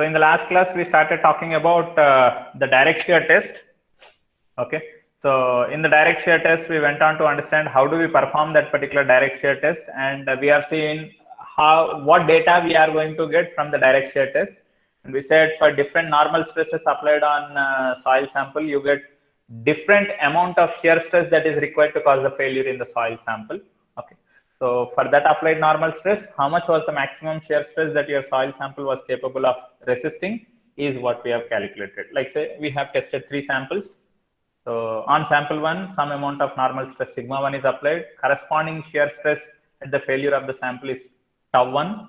So in the last class, we started talking about the direct shear test. Okay. So in the direct shear test, we went on to understand how do we perform that particular direct shear test, and we have seen what data we are going to get from the direct shear test. And we said for different normal stresses applied on soil sample, you get different amount of shear stress that is required to cause the failure in the soil sample. Okay. So for that applied normal stress, how much was the maximum shear stress that your soil sample was capable of resisting is what we have calculated. Like say we have tested 3 samples. So on sample 1, some amount of normal stress sigma 1 is applied. Corresponding shear stress at the failure of the sample is tau 1.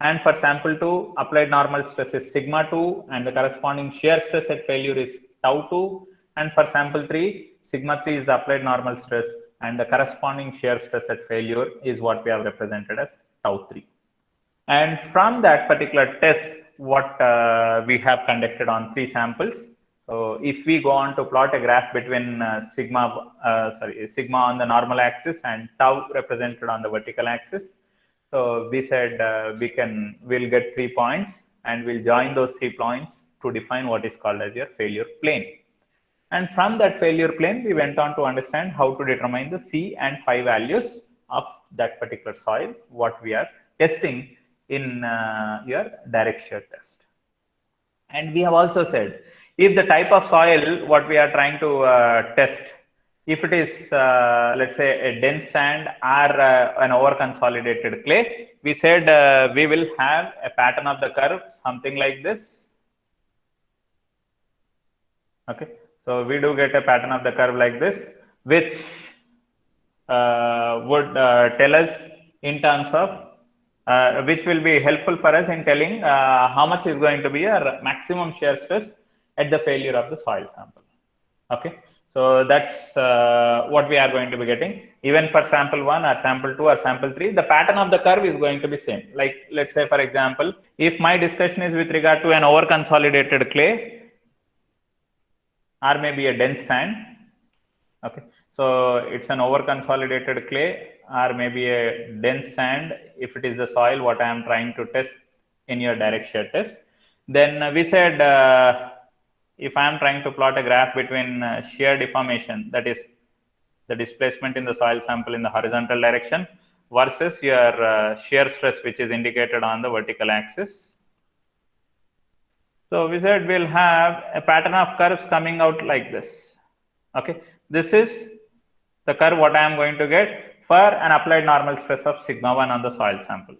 And for sample 2, applied normal stress is sigma 2 and the corresponding shear stress at failure is tau 2. And for sample 3, sigma 3 is the applied normal stress and the corresponding shear stress at failure is what we have represented as tau 3. And from that particular test, what we have conducted on 3 samples. So if we go on to plot a graph between sigma on the normal axis and tau represented on the vertical axis. So we said we'll get 3 points and we'll join those 3 points to define what is called as your failure plane. And from that failure plane, we went on to understand how to determine the C and phi values of that particular soil, what we are testing in your direct shear test. And we have also said, if the type of soil what we are trying to test, if it is let's say a dense sand or an over consolidated clay, we said we will have a pattern of the curve something like this. Okay, so we do get a pattern of the curve like this, which would tell us in terms of which will be helpful for us in telling how much is going to be our maximum shear stress at the failure of the soil sample. Okay, so that's what we are going to be getting. Even for sample 1 or sample 2 or sample 3, the pattern of the curve is going to be same. Like let's say, for example, if my discussion is with regard to an over consolidated clay or maybe a dense sand. Okay, so it's an over consolidated clay or maybe a dense sand. If it is the soil what I am trying to test in your direct shear test, then we said if I am trying to plot a graph between shear deformation, that is the displacement in the soil sample in the horizontal direction, versus your shear stress, which is indicated on the vertical axis. So we said we'll have a pattern of curves coming out like this. Okay, this is the curve what I am going to get for an applied normal stress of sigma 1 on the soil sample.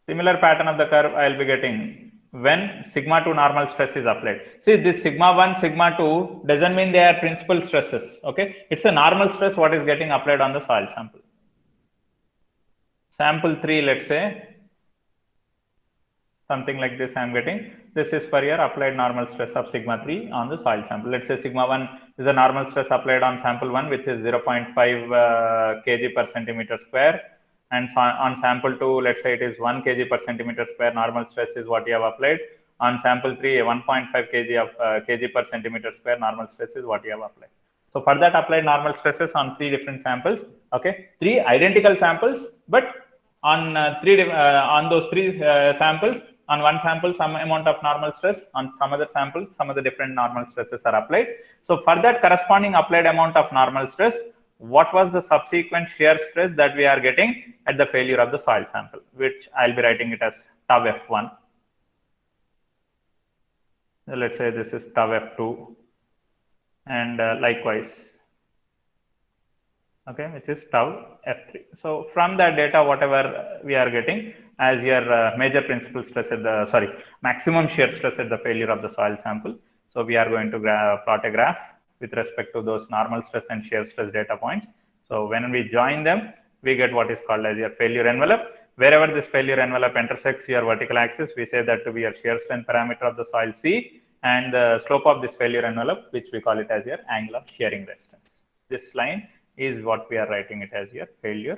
Similar pattern of the curve I will be getting when sigma 2 normal stress is applied. See, this sigma 1, sigma 2 doesn't mean they are principal stresses. Okay, it's a normal stress what is getting applied on the soil sample. Sample 3, let's say, something like this I am getting. This is for your applied normal stress of sigma 3 on the soil sample. Let's say sigma 1 is a normal stress applied on sample 1, which is 0.5 kg per centimeter square. And on sample 2, let's say it is 1 kg per centimeter square normal stress is what you have applied. On sample 3, 1.5 kg per centimeter square normal stress is what you have applied. So for that applied normal stresses on 3 different samples. Okay, 3 identical samples, but on those 3 samples, on one sample some amount of normal stress, on some other sample some of the different normal stresses are applied. So for that corresponding applied amount of normal stress, what was the subsequent shear stress that we are getting at the failure of the soil sample, which I'll be writing it as tau F1. So let's say this is tau F2 and likewise, okay, which is tau F3. So from that data, whatever we are getting as your major principal stress at the, maximum shear stress at the failure of the soil sample. So we are going to plot a graph with respect to those normal stress and shear stress data points. So when we join them, we get what is called as your failure envelope. Wherever this failure envelope intersects your vertical axis, we say that to be your shear strength parameter of the soil C, and the slope of this failure envelope, which we call it as your angle of shearing resistance. This line is what we are writing it as your failure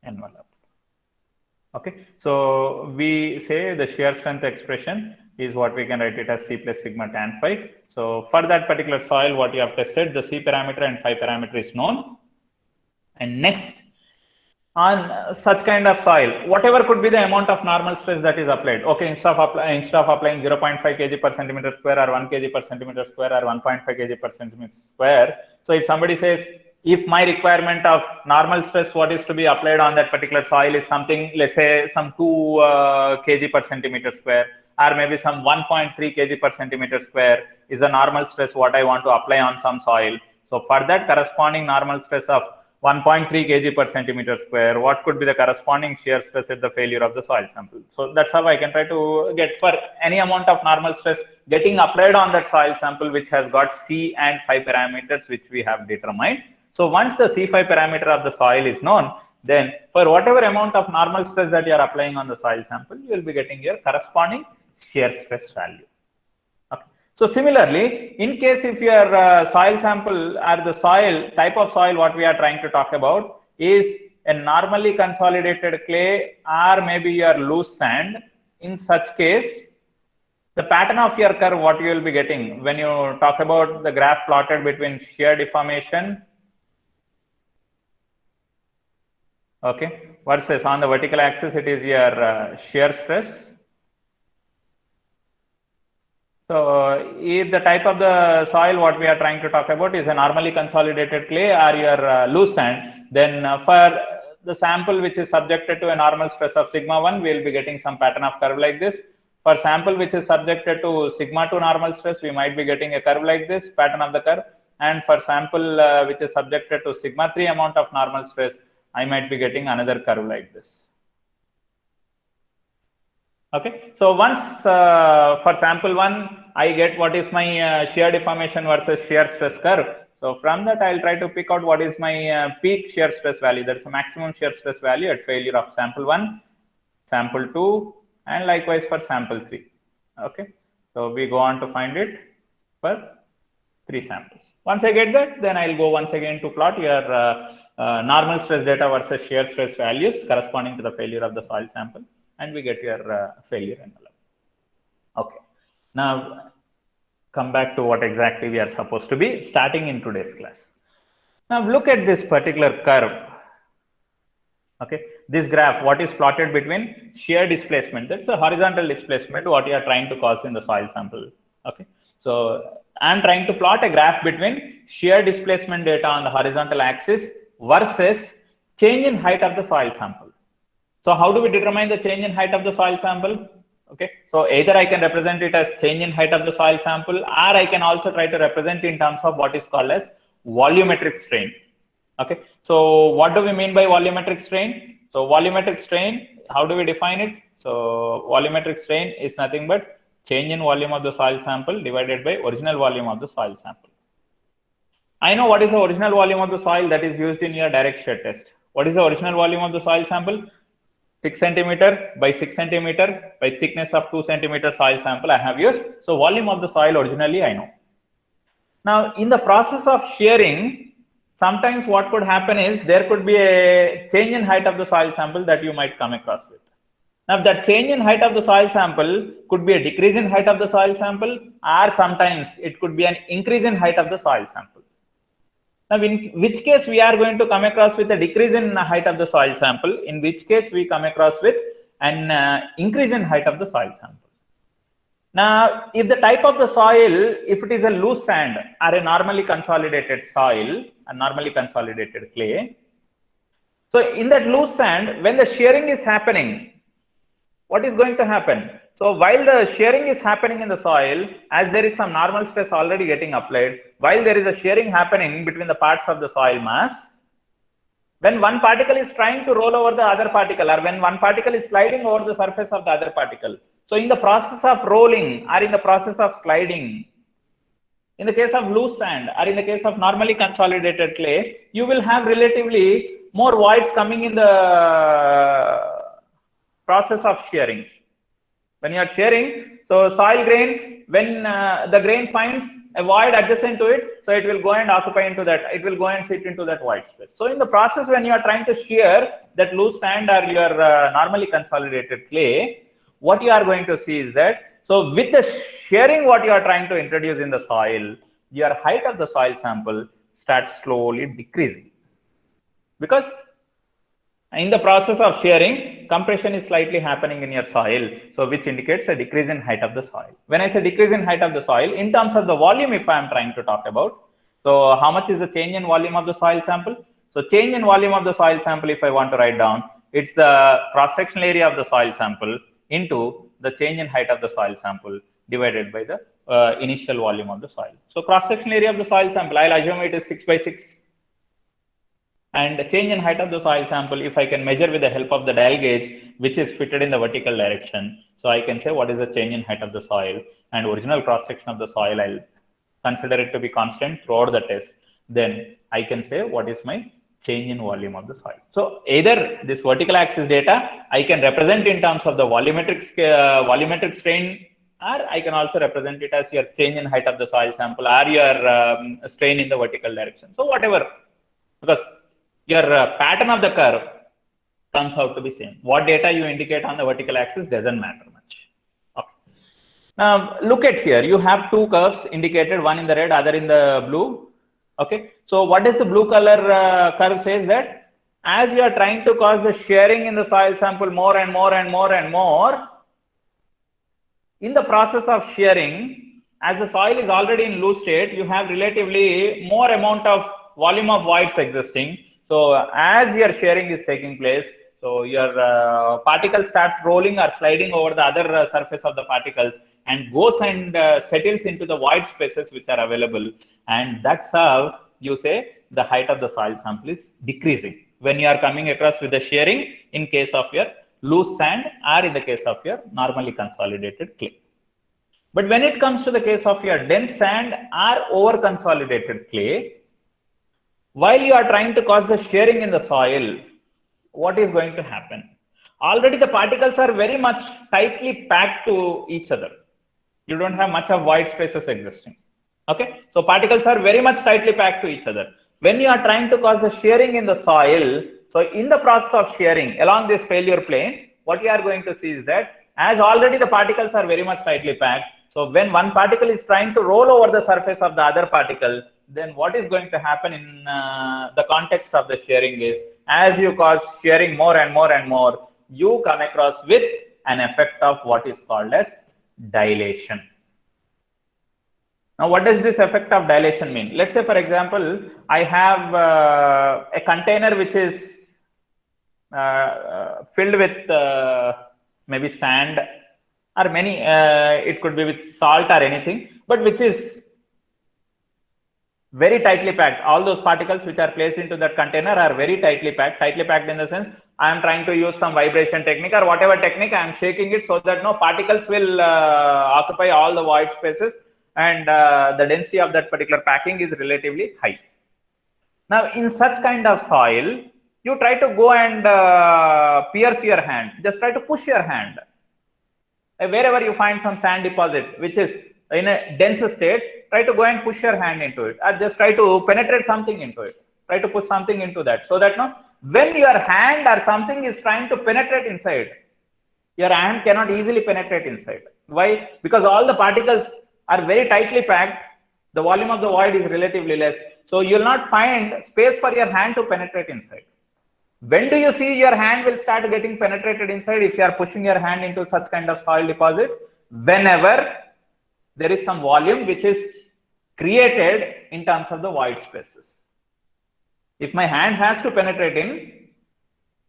envelope. Okay, so we say the shear strength expression is what we can write it as C plus sigma tan phi. So for that particular soil what you have tested, the C parameter and phi parameter is known. And next, on such kind of soil, whatever could be the amount of normal stress that is applied. Okay, instead of applying 0.5 kg per centimeter square or 1 kg per centimeter square or 1.5 kg per centimeter square. So if somebody says, if my requirement of normal stress what is to be applied on that particular soil is something, let's say some 2 kg per centimeter square, or maybe some 1.3 kg per centimeter square is the normal stress what I want to apply on some soil. So for that corresponding normal stress of 1.3 kg per centimeter square, what could be the corresponding shear stress at the failure of the soil sample? So that's how I can try to get for any amount of normal stress getting applied on that soil sample which has got C and phi parameters which we have determined. So once the C5 parameter of the soil is known, then for whatever amount of normal stress that you are applying on the soil sample, you will be getting your corresponding shear stress value. Okay. So similarly, in case if your soil sample or the soil type of soil what we are trying to talk about is a normally consolidated clay or maybe your loose sand, in such case, the pattern of your curve what you will be getting when you talk about the graph plotted between shear deformation, okay, versus on the vertical axis it is your shear stress. So if the type of the soil what we are trying to talk about is a normally consolidated clay or your loose sand, then for the sample which is subjected to a normal stress of sigma 1, we will be getting some pattern of curve like this. For sample which is subjected to sigma 2 normal stress, we might be getting a curve like this, pattern of the curve. And for sample which is subjected to sigma 3 amount of normal stress, I might be getting another curve like this. Okay, so once for sample 1, I get what is my shear deformation versus shear stress curve. So from that, I'll try to pick out what is my peak shear stress value. That's the maximum shear stress value at failure of sample 1, sample 2, and likewise for sample 3. Okay, so we go on to find it for 3 samples. Once I get that, then I'll go once again to plot your normal stress data versus shear stress values corresponding to the failure of the soil sample, and we get your failure envelope. Okay, now come back to what exactly we are supposed to be starting in today's class. Now look at this particular curve. Okay, this graph what is plotted between shear displacement, that's a horizontal displacement what you are trying to cause in the soil sample. Okay, so I'm trying to plot a graph between shear displacement data on the horizontal axis versus change in height of the soil sample. So how do we determine the change in height of the soil sample? Okay, so either I can represent it as change in height of the soil sample, or I can also try to represent in terms of what is called as volumetric strain. Okay, so what do we mean by volumetric strain? So volumetric strain, how do we define it? So volumetric strain is nothing but change in volume of the soil sample divided by original volume of the soil sample. I know what is the original volume of the soil that is used in your direct shear test. What is the original volume of the soil sample? 6 centimeter by 6 centimeter by thickness of 2 centimeter soil sample I have used. So volume of the soil originally I know. Now in the process of shearing, sometimes what could happen is there could be a change in height of the soil sample that you might come across with. Now that change in height of the soil sample could be a decrease in height of the soil sample, or sometimes it could be an increase in height of the soil sample. Now in which case we are going to come across with a decrease in height of the soil sample, in which case we come across with an increase in height of the soil sample. Now, if the type of the soil, if it is a loose sand or a normally consolidated soil, a normally consolidated clay, so in that loose sand, when the shearing is happening, what is going to happen? So while the shearing is happening in the soil, as there is some normal stress already getting applied, while there is a shearing happening between the parts of the soil mass, when one particle is trying to roll over the other particle, or when one particle is sliding over the surface of the other particle, so in the process of rolling or in the process of sliding, in the case of loose sand or in the case of normally consolidated clay, you will have relatively more voids coming in the process of shearing. When you are shearing, so soil grain, when the grain finds a void adjacent to it, so it will go and occupy into that, it will go and sit into that void space. So in the process when you are trying to shear that loose sand or your normally consolidated clay, what you are going to see is that, so with the shearing what you are trying to introduce in the soil, your height of the soil sample starts slowly decreasing, because In the process of shearing, compression is slightly happening in your soil, so which indicates a decrease in height of the soil. When I say decrease in height of the soil, in terms of the volume, if I am trying to talk about, so how much is the change in volume of the soil sample? So change in volume of the soil sample, if I want to write down, it's the cross-sectional area of the soil sample into the change in height of the soil sample divided by the initial volume of the soil. So cross-sectional area of the soil sample, I'll assume it is 6 by 6. And the change in height of the soil sample, if I can measure with the help of the dial gauge, which is fitted in the vertical direction. So I can say what is the change in height of the soil, and original cross section of the soil, I'll consider it to be constant throughout the test. Then I can say what is my change in volume of the soil. So either this vertical axis data, I can represent in terms of the volumetric strain, or I can also represent it as your change in height of the soil sample or your strain in the vertical direction. So whatever, because your pattern of the curve comes out to be same. What data you indicate on the vertical axis doesn't matter much. Okay. Now look at here, you have two curves indicated, one in the red, other in the blue. Okay, so what does the blue color curve says that as you are trying to cause the shearing in the soil sample more and more and more and more, in the process of shearing, as the soil is already in loose state, you have relatively more amount of volume of voids existing. So as your shearing is taking place, so your particle starts rolling or sliding over the other surface of the particles and goes and settles into the void spaces which are available. And that's how you say the height of the soil sample is decreasing when you are coming across with the shearing in case of your loose sand or in the case of your normally consolidated clay. But when it comes to the case of your dense sand or over consolidated clay, while you are trying to cause the shearing in the soil, what is going to happen? Already the particles are very much tightly packed to each other. You don't have much of void spaces existing. Okay, so particles are very much tightly packed to each other. When you are trying to cause the shearing in the soil, so in the process of shearing along this failure plane, what you are going to see is that as already the particles are very much tightly packed, so when one particle is trying to roll over the surface of the other particle, then what is going to happen in the context of the shearing is, as you cause shearing more and more and more, you come across with an effect of what is called as dilation. Now, what does this effect of dilation mean? Let's say, for example, I have a container which is filled with maybe sand or many, it could be with salt or anything, but which is very tightly packed. All those particles which are placed into that container are very tightly packed in the sense I am trying to use some vibration technique or whatever technique, I am shaking it so that no particles will occupy all the void spaces, and the density of that particular packing is relatively high. Now in such kind of soil, you try to go and pierce your hand, just try to push your hand. Wherever you find some sand deposit which is in a dense state, try to go and push your hand into it, or just try to penetrate something into it, try to push something into that, so that no, when your hand or something is trying to penetrate inside, your hand cannot easily penetrate inside. Why? Because all the particles are very tightly packed, the volume of the void is relatively less, so you will not find space for your hand to penetrate inside. When do you see your hand will start getting penetrated inside if you are pushing your hand into such kind of soil deposit? Whenever there is some volume which is created in terms of the void spaces. If my hand has to penetrate in,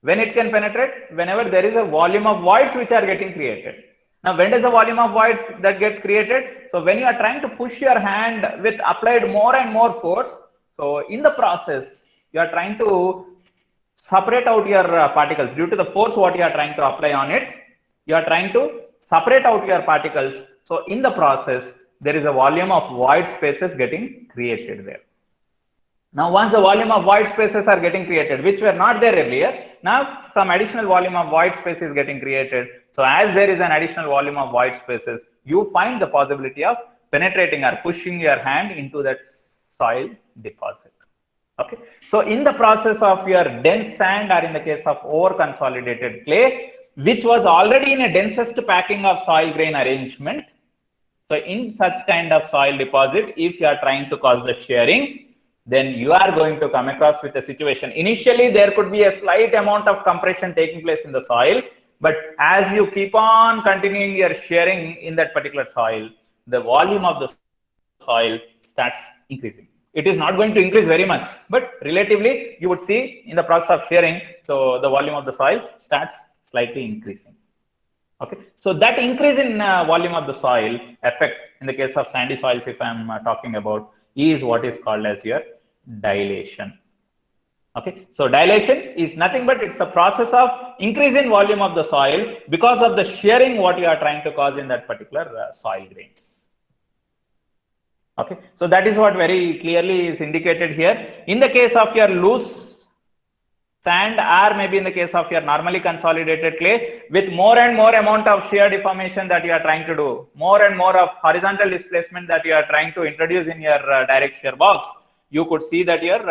when it can penetrate? Whenever there is a volume of voids which are getting created. Now, when does the volume of voids that gets created? So when you are trying to push your hand with applied more and more force, so in the process, you are trying to separate out your particles due to the force what you are trying to apply on it. You are trying to separate out your particles. So in the process, there is a volume of void spaces getting created there. Now, once the volume of void spaces are getting created, which were not there earlier, now some additional volume of void space is getting created. So as there is an additional volume of void spaces, you find the possibility of penetrating or pushing your hand into that soil deposit. Okay. So in the process of your dense sand, or in the case of over consolidated clay, which was already in a densest packing of soil grain arrangement. So in such kind of soil deposit, if you are trying to cause the shearing, then you are going to come across with a situation. Initially, there could be a slight amount of compression taking place in the soil, but as you keep on continuing your shearing in that particular soil, the volume of the soil starts increasing. It is not going to increase very much, but relatively you would see in the process of shearing, so the volume of the soil starts slightly increasing. Okay, so that increase in volume of the soil effect in the case of sandy soils, if I'm talking about, is what is called as your dilation. Okay, so dilation is nothing but it's a process of increase in volume of the soil because of the shearing what you are trying to cause in that particular soil grains. Okay, so that is what very clearly is indicated here. In the case of your loose sand, or maybe in the case of your normally consolidated clay, with more and more amount of shear deformation that you are trying to do, more and more of horizontal displacement that you are trying to introduce in your direct shear box, you could see that your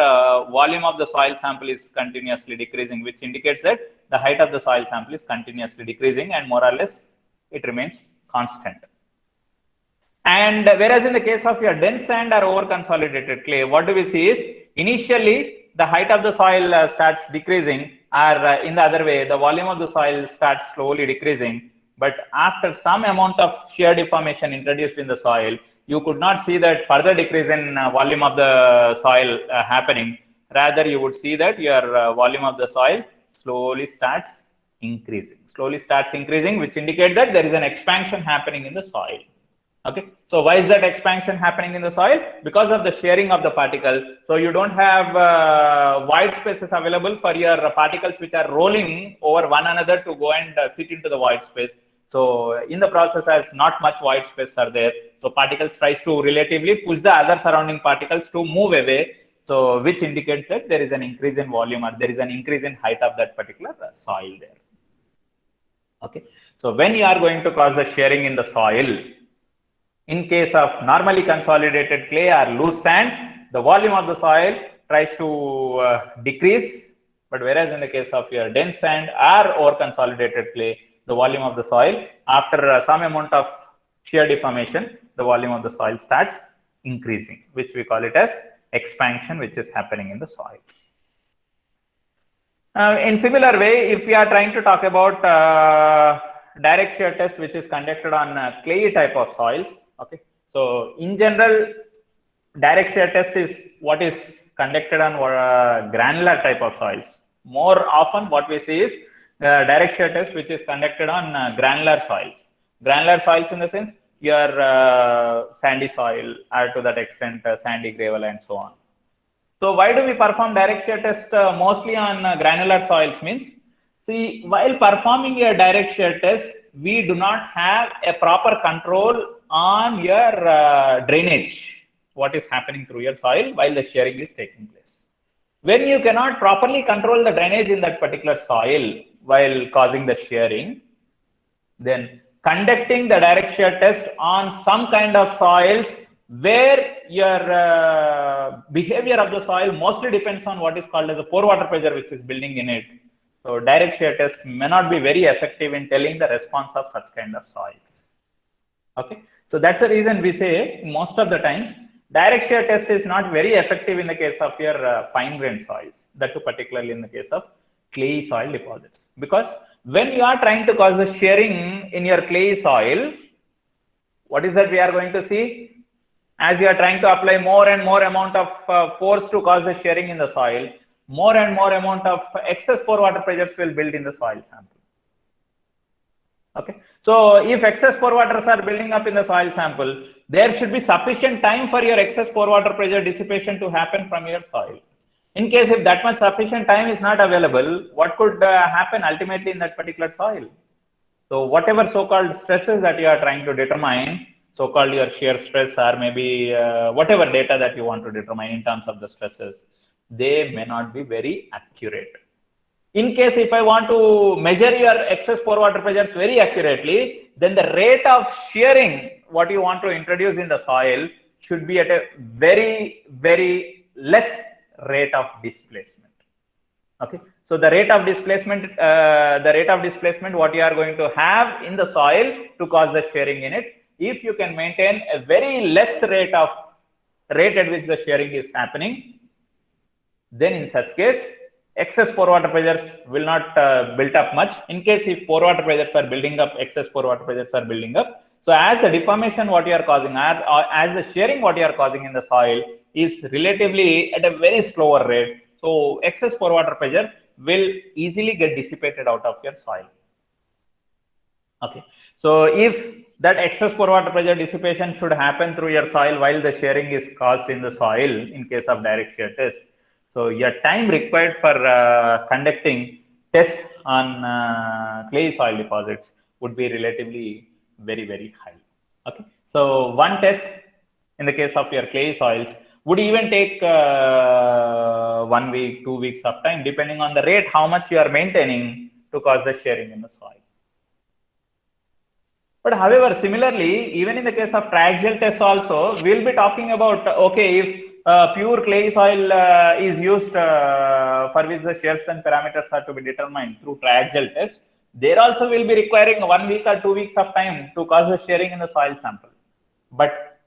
volume of the soil sample is continuously decreasing, which indicates that the height of the soil sample is continuously decreasing and more or less it remains constant. And whereas in the case of your dense sand or over consolidated clay, what do we see is initially the height of the soil starts decreasing, or in the other way, the volume of the soil starts slowly decreasing. But after some amount of shear deformation introduced in the soil, you could not see that further decrease in volume of the soil happening. Rather, you would see that your volume of the soil slowly starts increasing, which indicates that there is an expansion happening in the soil. Okay, so why is that expansion happening in the soil? Because of the shearing of the particle. So you don't have void spaces available for your particles which are rolling over one another to go and sit into the void space. So in the process, as not much void space are there, so particles tries to relatively push the other surrounding particles to move away. So which indicates that there is an increase in volume or there is an increase in height of that particular soil there. Okay, so when you are going to cause the shearing in the soil, in case of normally consolidated clay or loose sand, the volume of the soil tries to decrease. But whereas in the case of your dense sand or over consolidated clay, the volume of the soil, after some amount of shear deformation, the volume of the soil starts increasing, which we call it as expansion, which is happening in the soil. In similar way, if we are trying to talk about direct shear test which is conducted on clay type of soils. Okay, so in general, direct shear test is what is conducted on granular type of soils. More often, what we see is direct shear test which is conducted on granular soils. Granular soils in the sense your sandy soil, or to that extent sandy gravel and so on. So why do we perform direct shear test mostly on granular soils? Means, see, while performing a direct shear test, we do not have a proper control on your drainage, what is happening through your soil while the shearing is taking place. When you cannot properly control the drainage in that particular soil while causing the shearing, then conducting the direct shear test on some kind of soils where your behavior of the soil mostly depends on what is called as the pore water pressure which is building in it. So direct shear test may not be very effective in telling the response of such kind of soils. Okay, so that's the reason we say most of the times direct shear test is not very effective in the case of your fine grained soils, that too particularly in the case of clay soil deposits, because when you are trying to cause the shearing in your clay soil, what is that we are going to see? As you are trying to apply more and more amount of force to cause the shearing in the soil, more and more amount of excess pore water pressures will build in the soil sample. Okay, so if excess pore waters are building up in the soil sample, there should be sufficient time for your excess pore water pressure dissipation to happen from your soil. In case if that much sufficient time is not available, what could happen ultimately in that particular soil? So whatever so-called stresses that you are trying to determine, so-called your shear stress or maybe whatever data that you want to determine in terms of the stresses, they may not be very accurate. In case if I want to measure your excess pore water pressures very accurately, then the rate of shearing what you want to introduce in the soil should be at a very, very less rate of displacement. Okay, so the rate of displacement, what you are going to have in the soil to cause the shearing in it, if you can maintain a very less rate at which the shearing is happening, then in such case excess pore water pressures will not build up much. In case if pore water pressures are building up, excess pore water pressures are building up, so as the deformation what you are causing, or as the shearing what you are causing in the soil is relatively at a very slower rate, so excess pore water pressure will easily get dissipated out of your soil. Okay, so if that excess pore water pressure dissipation should happen through your soil while the shearing is caused in the soil in case of direct shear test, so your time required for conducting test on clay soil deposits would be relatively very high. Okay, so one test in the case of your clay soils would even take 1 week, 2 weeks of time, depending on the rate how much you are maintaining to cause the shearing in the soil. But however, similarly, even in the case of triaxial tests also, we'll be talking about, okay, if pure clay soil is used for which the shear strength parameters are to be determined through triaxial test, there also will be requiring 1 week or 2 weeks of time to cause the shearing in the soil sample. But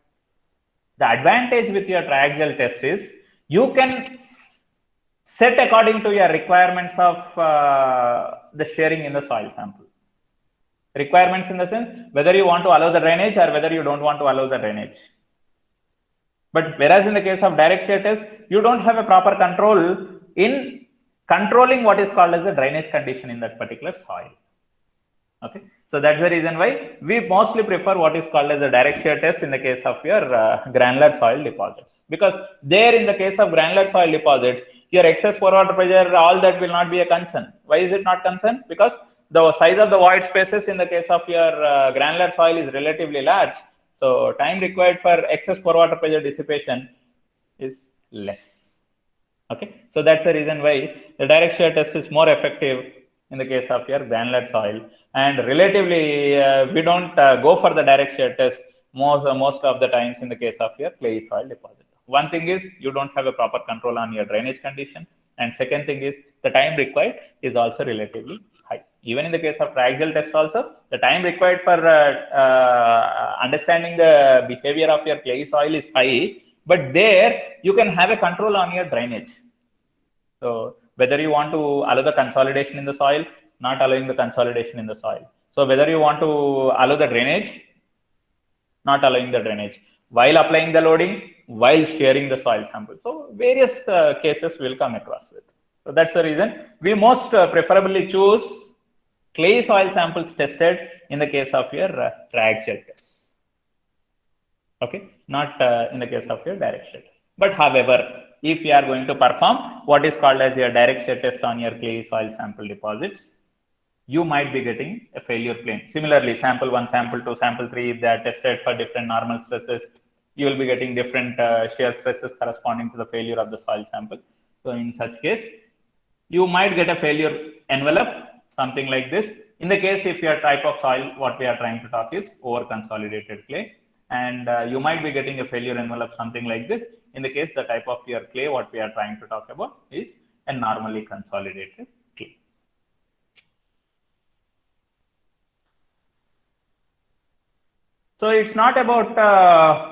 the advantage with your triaxial test is you can set according to your requirements of the shearing in the soil sample. Requirements in the sense whether you want to allow the drainage or whether you don't want to allow the drainage. But whereas in the case of direct shear test, you don't have a proper control in controlling what is called as the drainage condition in that particular soil. Okay, so that's the reason why we mostly prefer what is called as a direct shear test in the case of your granular soil deposits, because there in the case of granular soil deposits, your excess pore water pressure, all that will not be a concern. Why is it not concern? Because the size of the void spaces in the case of your granular soil is relatively large, so time required for excess pore water pressure dissipation is less. Okay, so that's the reason why the direct shear test is more effective in the case of your granular soil, and relatively we don't go for the direct shear test most of the times in the case of your clay soil deposit. One thing is you don't have a proper control on your drainage condition, and second thing is the time required is also relatively high. Even in the case of triaxial test also, the time required for understanding the behavior of your clay soil is high, but there you can have a control on your drainage. So whether you want to allow the consolidation in the soil, not allowing the consolidation in the soil. So whether you want to allow the drainage, not allowing the drainage, while applying the loading, while shearing the soil sample. So various cases will come across with. So that's the reason we most preferably choose clay soil samples tested in the case of your triaxial tests. Okay, not in the case of your direct shear test. But however, if you are going to perform what is called as your direct shear test on your clay soil sample deposits, you might be getting a failure plane. Similarly, sample 1, sample 2, sample 3, if they are tested for different normal stresses, you will be getting different shear stresses corresponding to the failure of the soil sample. So in such case, you might get a failure envelope, something like this. In the case if your type of soil, what we are trying to talk is over consolidated clay, and you might be getting a failure envelope, something like this. In the case the type of your clay, what we are trying to talk about is a normally consolidated clay. So it's not about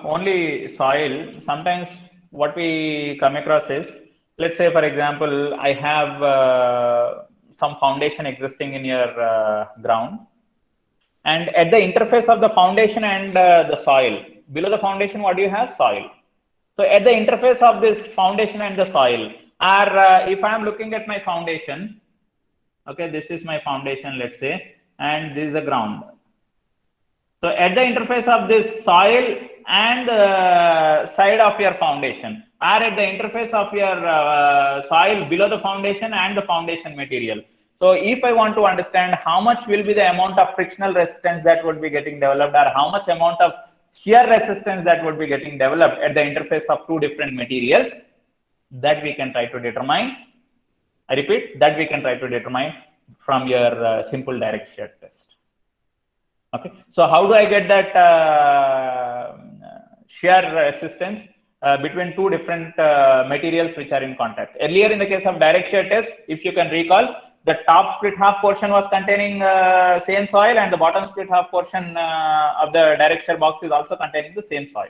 only soil. Sometimes what we come across is, let's say for example, I have some foundation existing in your ground, and at the interface of the foundation and the soil, below the foundation, what do you have? Soil. So at the interface of this foundation and the soil, or if I am looking at my foundation, okay, this is my foundation, let's say, and this is the ground. So at the interface of this soil and the side of your foundation, or at the interface of your soil below the foundation and the foundation material. So if I want to understand how much will be the amount of frictional resistance that would be getting developed, or how much amount of shear resistance that would be getting developed at the interface of two different materials, that we can try to determine. I repeat, that we can try to determine from your simple direct shear test. Okay, so how do I get that shear resistance between two different materials which are in contact? Earlier in the case of direct shear test, if you can recall, the top split half portion was containing same soil, and the bottom split half portion of the direct shear box is also containing the same soil.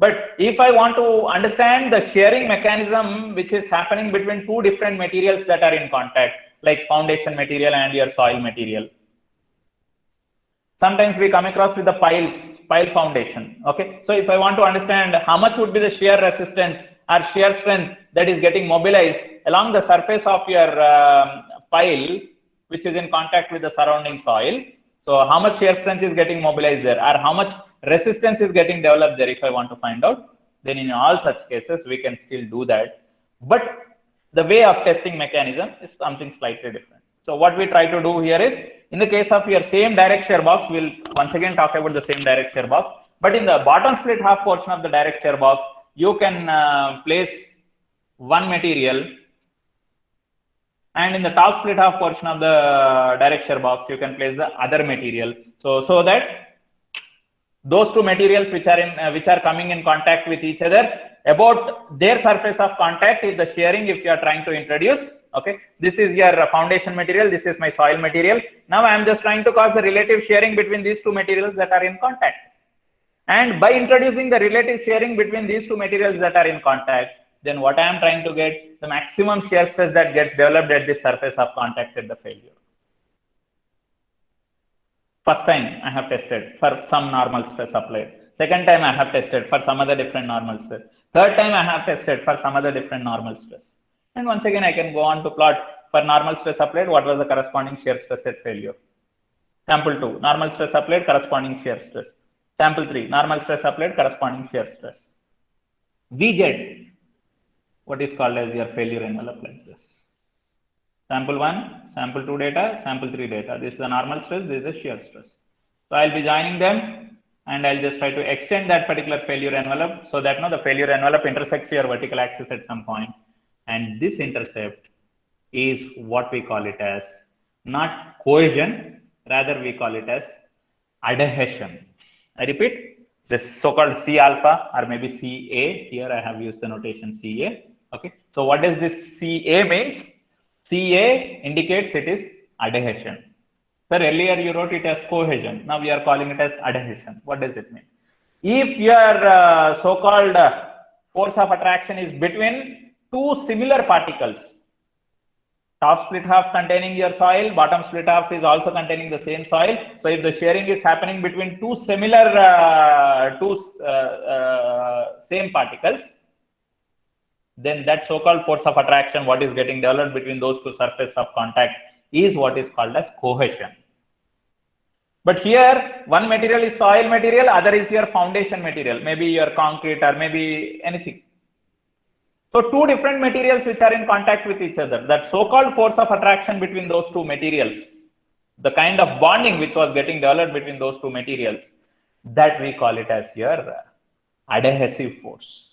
But if I want to understand the shearing mechanism which is happening between two different materials that are in contact, like foundation material and your soil material, sometimes we come across with the pile foundation. Okay, so if I want to understand how much would be the shear resistance or shear strength that is getting mobilized along the surface of your pile, which is in contact with the surrounding soil, so how much shear strength is getting mobilized there, or how much resistance is getting developed there, if I want to find out, then in all such cases we can still do that. But the way of testing mechanism is something slightly different. So what we try to do here is, in the case of your same direct shear box, we'll once again talk about the same direct shear box, but in the bottom split half portion of the direct shear box, you can place one material, and in the top split half portion of the direct shear box, you can place the other material. So that those two materials which are coming in contact with each other, about their surface of contact is the shearing if you are trying to introduce. Okay, this is your foundation material, this is my soil material. Now I am just trying to cause the relative shearing between these two materials that are in contact, and by introducing the relative shearing between these two materials that are in contact, then what I am trying to get, the maximum shear stress that gets developed at this surface of contact at the failure. First time I have tested for some normal stress applied. Second time I have tested for some other different normal stress. Third time I have tested for some other different normal stress. And once again, I can go on to plot for normal stress applied, what was the corresponding shear stress at failure. Sample 2, normal stress applied, corresponding shear stress. Sample 3, normal stress applied, corresponding shear stress. We get what is called as your failure envelope like this. Sample 1, sample 2 data, sample 3 data. This is the normal stress, this is the shear stress. So I'll be joining them, and I'll just try to extend that particular failure envelope so that the failure envelope intersects your vertical axis at some point. And this intercept is what we call it as not cohesion, rather we call it as adhesion. I repeat, this so-called C alpha or maybe CA, here I have used the notation CA. Okay, so what does this CA means? CA indicates it is adhesion. Sir, earlier you wrote it as cohesion. Now we are calling it as adhesion. What does it mean? If your so-called force of attraction is between two similar particles, top split half containing your soil, bottom split half is also containing the same soil. So if the shearing is happening between two similar, same particles, then that so-called force of attraction, what is getting developed between those two surfaces of contact, is what is called as cohesion. But here, one material is soil material, other is your foundation material, maybe your concrete or maybe anything. So two different materials which are in contact with each other, that so-called force of attraction between those two materials, the kind of bonding which was getting developed between those two materials, that we call it as your adhesive force.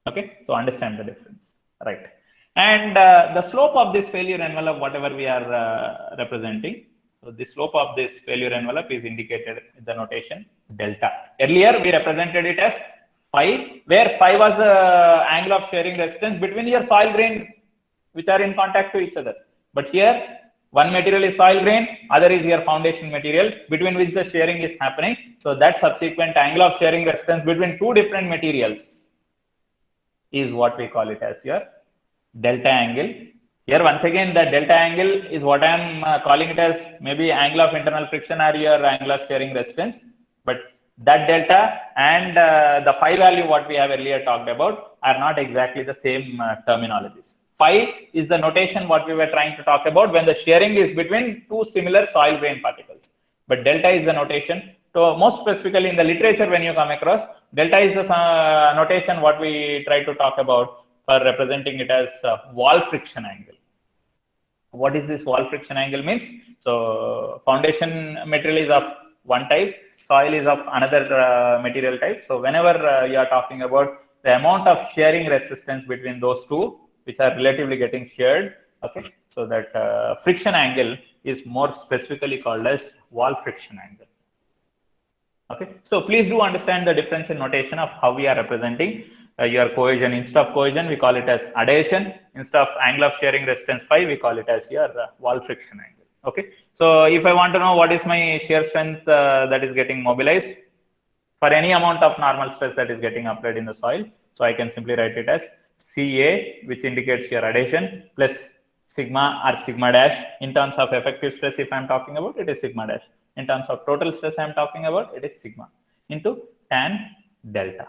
Okay, so understand the difference, right? And the slope of this failure envelope, whatever we are representing, so the slope of this failure envelope is indicated with the notation delta. Earlier we represented it as phi, where phi was the angle of shearing resistance between your soil grain which are in contact to each other. But here, one material is soil grain, other is your foundation material between which the shearing is happening. So that subsequent angle of shearing resistance between two different materials is what we call it as your delta angle. Here once again, the delta angle is what I am calling it as maybe angle of internal friction or your angle of shearing resistance. But that delta and the phi value what we have earlier talked about are not exactly the same terminologies. Phi is the notation what we were trying to talk about when the shearing is between two similar soil grain particles. But delta is the notation. So most specifically in the literature, when you come across, delta is the notation what we try to talk about for representing it as wall friction angle. What is this wall friction angle means? So foundation material is of one type, soil is of another material type. So whenever you are talking about the amount of shearing resistance between those two, which are relatively getting sheared, okay, so that friction angle is more specifically called as wall friction angle. Okay, so please do understand the difference in notation of how we are representing your cohesion. Instead of cohesion, we call it as adhesion. Instead of angle of shearing resistance phi, we call it as your wall friction angle. Okay, so if I want to know what is my shear strength that is getting mobilized, for any amount of normal stress that is getting applied in the soil. So I can simply write it as CA, which indicates your adhesion, plus sigma or sigma dash. In terms of effective stress, if I'm talking about, it is sigma dash. In terms of total stress I'm talking about, it is sigma into tan delta.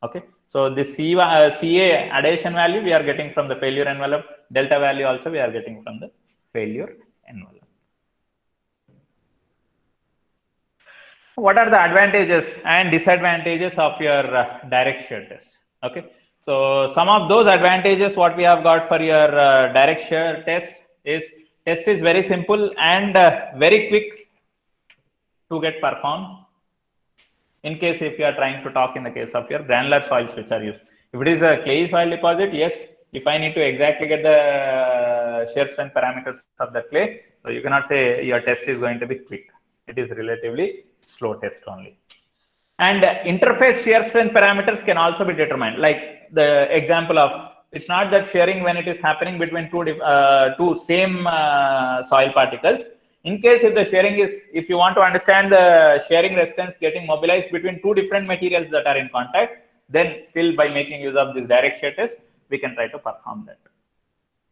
Okay, so the CA adhesion value we are getting from the failure envelope, delta value also we are getting from the failure envelope. What are the advantages and disadvantages of your direct shear test? Okay, so some of those advantages what we have got for your direct shear test is very simple and very quick to get performed. In case if you are trying to talk in the case of your granular soils which are used. If it is a clay soil deposit, yes, if I need to exactly get the shear strength parameters of the clay, so you cannot say your test is going to be quick. It is relatively slow test only. And interface shear strength parameters can also be determined. Like the example of, it's not that shearing when it is happening between two same soil particles. In case if the shearing is, if you want to understand the shearing resistance getting mobilized between two different materials that are in contact, then still by making use of this direct shear test, we can try to perform that.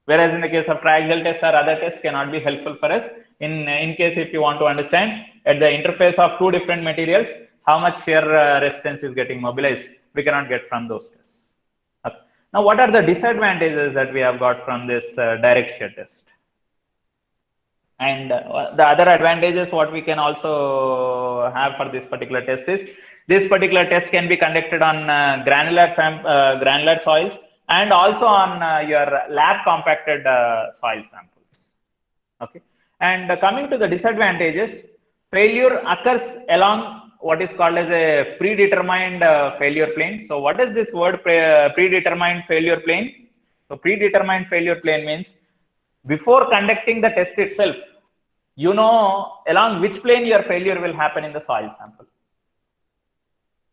Whereas in the case of triaxial test or other tests cannot be helpful for us. In case if you want to understand at the interface of two different materials, how much shear resistance is getting mobilized, we cannot get from those tests. Okay. Now, what are the disadvantages that we have got from this direct shear test? And the other advantages what we can also have for this particular test is, this particular test can be conducted on granular soils and also on your lab compacted soil samples. Okay. And coming to the disadvantages, failure occurs along what is called as a predetermined failure plane. So what is this word predetermined failure plane? So predetermined failure plane means before conducting the test itself, you know along which plane your failure will happen in the soil sample.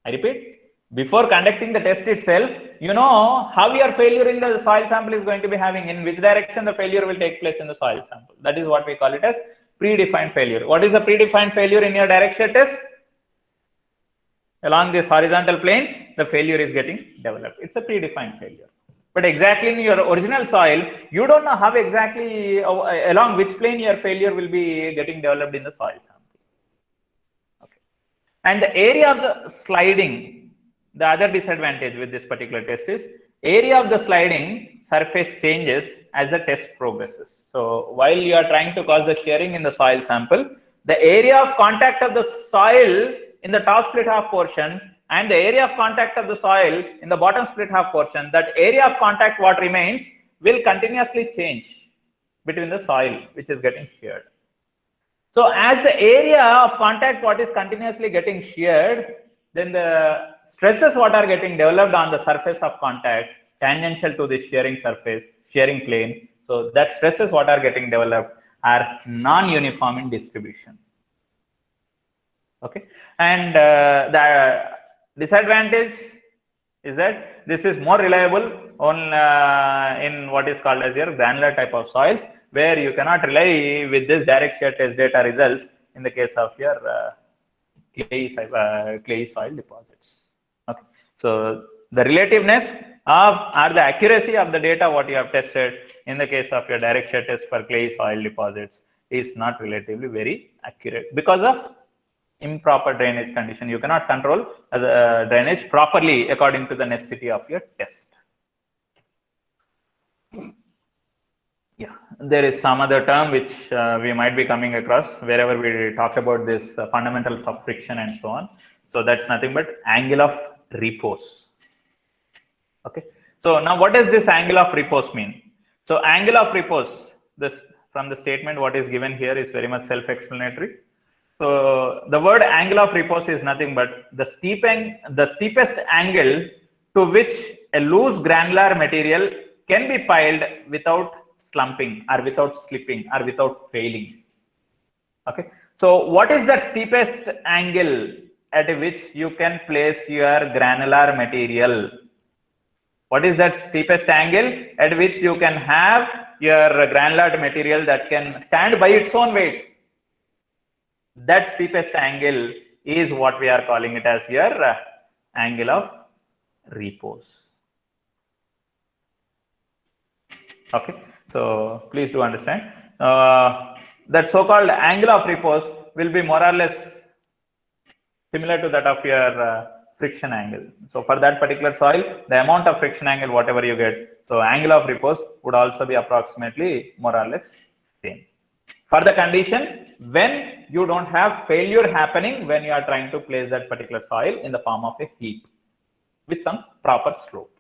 I repeat, before conducting the test itself, you know how your failure in the soil sample is going to be having, in which direction the failure will take place in the soil sample. That is what we call it as predefined failure. What is the predefined failure in your direct shear test? Along this horizontal plane, the failure is getting developed. It's a predefined failure. But exactly in your original soil, you don't know how exactly along which plane your failure will be getting developed in the soil sample. Okay. And the area of the sliding, the other disadvantage with this particular test is area of the sliding surface changes as the test progresses. So while you are trying to cause the shearing in the soil sample, the area of contact of the soil in the top split half portion and the area of contact of the soil in the bottom split half portion, that area of contact what remains will continuously change between the soil which is getting sheared. So as the area of contact what is continuously getting sheared, then the stresses what are getting developed on the surface of contact tangential to the shearing surface, shearing plane. So that stresses what are getting developed are non-uniform in distribution. Okay, and the disadvantage is that this is more reliable on in what is called as your granular type of soils, where you cannot rely with this direct shear test data results in the case of your clay soil deposits. Okay, so the relativeness of or the accuracy of the data what you have tested in the case of your direct shear test for clay soil deposits is not relatively very accurate because of improper drainage condition. You cannot control the drainage properly according to the necessity of your test. Yeah, there is some other term which we might be coming across wherever we talk about this fundamentals of friction and so on. So that's nothing but angle of repose. Okay, so now what does this angle of repose mean? So angle of repose, this from the statement what is given here is very much self-explanatory. So the word angle of repose is nothing but the steepest angle to which a loose granular material can be piled without slumping or without slipping or without failing. Okay, so what is that steepest angle at which you can place your granular material? What is that steepest angle at which you can have your granular material that can stand by its own weight? That steepest angle is what we are calling it as your angle of repose. Okay, so please do understand that so-called angle of repose will be more or less similar to that of your friction angle. So for that particular soil, the amount of friction angle, whatever you get, so angle of repose would also be approximately more or less same. For the condition when you don't have failure happening when you are trying to place that particular soil in the form of a heap with some proper slope.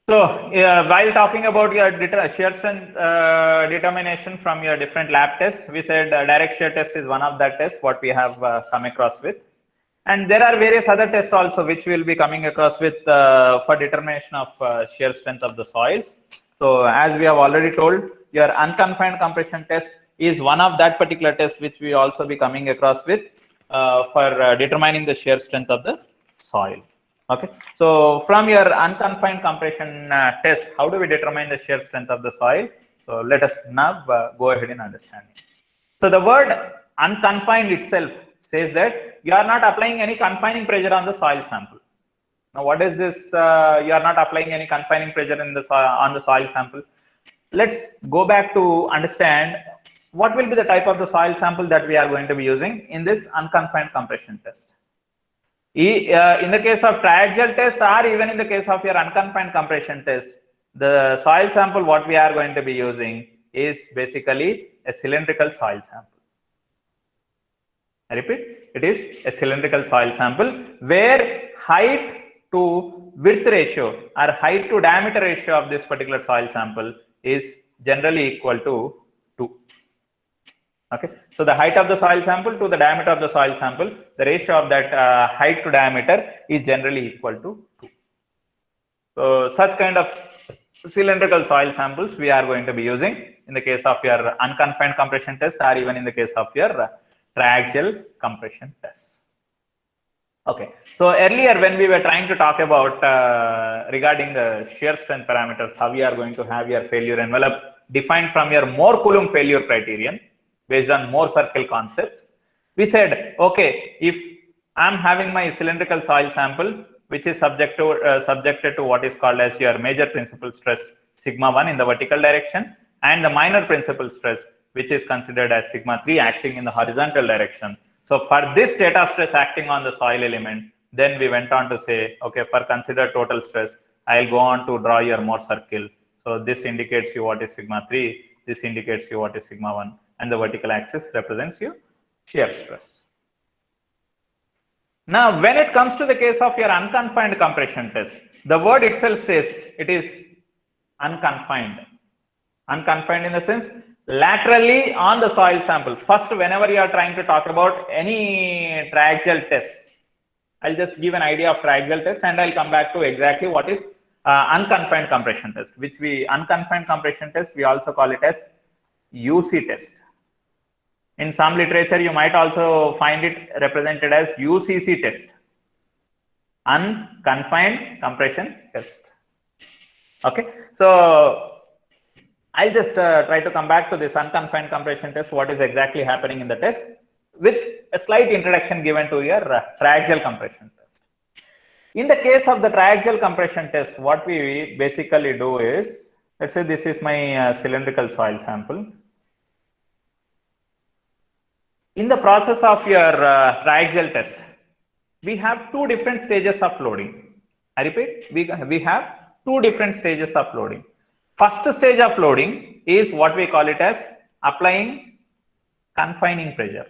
So while talking about your shear strength determination from your different lab tests, we said direct shear test is one of that tests what we have come across with. And there are various other tests also which we will be coming across with for determination of shear strength of the soils. So as we have already told, your unconfined compression test is one of that particular test which we also be coming across with for determining the shear strength of the soil. Okay, so from your unconfined compression test, how do we determine the shear strength of the soil? So let us now go ahead and understand it. So the word unconfined itself says that you are not applying any confining pressure on the soil sample. Now, what is this? You are not applying any confining pressure in the on the soil sample. Let's go back to understand what will be the type of the soil sample that we are going to be using in this unconfined compression test. In the case of triaxial test or even in the case of your unconfined compression test, the soil sample what we are going to be using is basically a cylindrical soil sample. I repeat, it is a cylindrical soil sample where height to width ratio or height to diameter ratio of this particular soil sample is generally equal to 2. Okay, so the height of the soil sample to the diameter of the soil sample, the ratio of that height to diameter is generally equal to 2. So such kind of cylindrical soil samples we are going to be using in the case of your unconfined compression test or even in the case of your triaxial compression test. Okay, so earlier when we were trying to talk about regarding the shear strength parameters, how we are going to have your failure envelope defined from your Mohr Coulomb failure criterion based on Mohr circle concepts, we said, okay, if I'm having my cylindrical soil sample, which is subjected to what is called as your major principal stress sigma 1 in the vertical direction and the minor principal stress, which is considered as sigma 3 acting in the horizontal direction. So for this state of stress acting on the soil element, then we went on to say, okay, for consider total stress, I'll go on to draw your Mohr circle. So this indicates you what is sigma 3, this indicates you what is sigma 1, and the vertical axis represents your shear stress. Now, when it comes to the case of your unconfined compression test, the word itself says it is unconfined. Unconfined in the sense laterally on the soil sample. First, whenever you are trying to talk about any triaxial test, I'll just give an idea of triaxial test and I'll come back to exactly what is unconfined compression test, which unconfined compression test, we also call it as UC test. In some literature, you might also find it represented as UCC test, unconfined compression test. Okay, so I'll just try to come back to this unconfined compression test, what is exactly happening in the test, with a slight introduction given to your triaxial compression test. In the case of the triaxial compression test, what we basically do is, let's say this is my cylindrical soil sample. In the process of your triaxial test, we have two different stages of loading. I repeat, we have two different stages of loading. First stage of loading is what we call it as applying confining pressure.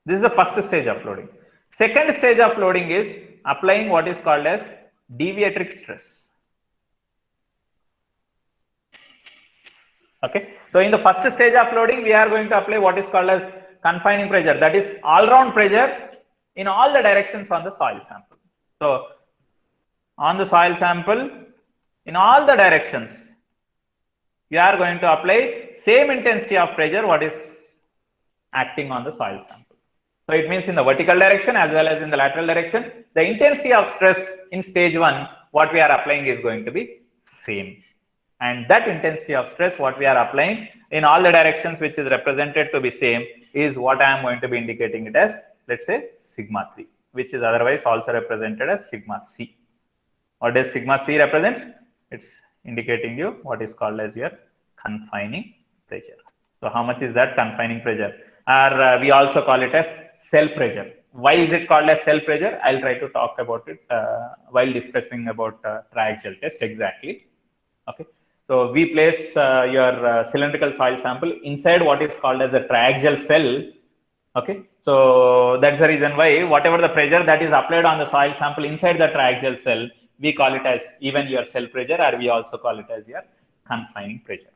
This is the first stage of loading. Second stage of loading is applying what is called as deviatoric stress. Okay, so in the first stage of loading, we are going to apply what is called as confining pressure, that is all round pressure in all the directions on the soil sample. So on the soil sample, in all the directions, you are going to apply same intensity of pressure what is acting on the soil sample. So it means in the vertical direction as well as in the lateral direction, the intensity of stress in stage 1, what we are applying is going to be same. And that intensity of stress, what we are applying in all the directions, which is represented to be same, is what I am going to be indicating it as, let's say, sigma 3, which is otherwise also represented as sigma C. What does sigma C represents? It's indicating you what is called as your confining pressure. So how much is that confining pressure? Or we also call it as cell pressure. Why is it called as cell pressure? I'll try to talk about it while discussing about triaxial test exactly. Okay. So we place your cylindrical soil sample inside what is called as a triaxial cell. Okay. So that's the reason why whatever the pressure that is applied on the soil sample inside the triaxial cell, we call it as even your cell pressure, or we also call it as your confining pressure.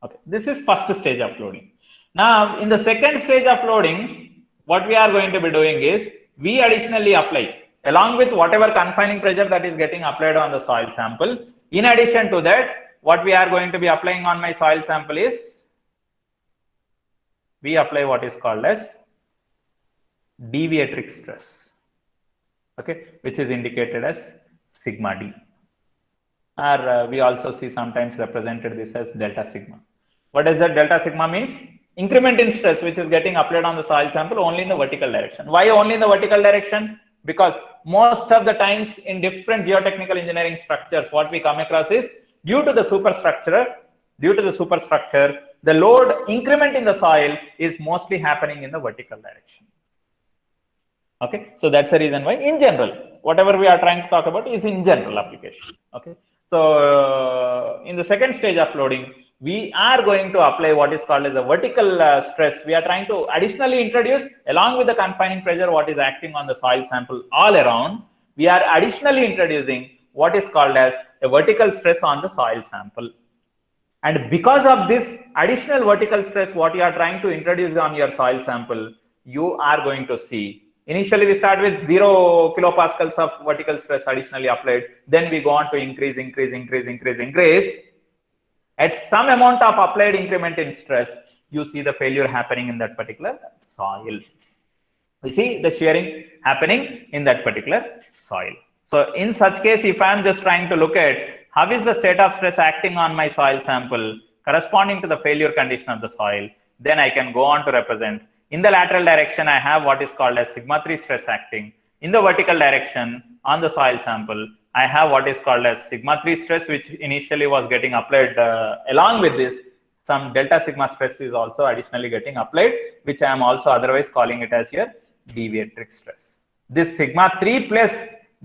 Okay, this is first stage of loading. Now, in the second stage of loading, what we are going to be doing is we additionally apply along with whatever confining pressure that is getting applied on the soil sample. In addition to that, what we are going to be applying on my soil sample is we apply what is called as deviatoric stress, okay, which is indicated as sigma D. Or we also see sometimes represented this as delta sigma. What does that delta sigma means? Increment in stress which is getting applied on the soil sample only in the vertical direction. Why only in the vertical direction? Because most of the times in different geotechnical engineering structures, what we come across is due to the superstructure, the load increment in the soil is mostly happening in the vertical direction. Okay, so that's the reason why in general, whatever we are trying to talk about is in general application. Okay, so in the second stage of loading, we are going to apply what is called as a vertical stress. We are trying to additionally introduce along with the confining pressure what is acting on the soil sample all around. We are additionally introducing what is called as a vertical stress on the soil sample. And because of this additional vertical stress, what you are trying to introduce on your soil sample, you are going to see. Initially, we start with 0 kilopascals of vertical stress additionally applied. Then we go on to increase. At some amount of applied increment in stress, you see the failure happening in that particular soil. We see the shearing happening in that particular soil. So in such case, if I am just trying to look at how is the state of stress acting on my soil sample corresponding to the failure condition of the soil, then I can go on to represent. In the lateral direction, I have what is called as sigma 3 stress acting. In the vertical direction on the soil sample, I have what is called as sigma 3 stress, which initially was getting applied along with this. Some delta sigma stress is also additionally getting applied, which I am also otherwise calling it as your deviatoric stress. This sigma 3 plus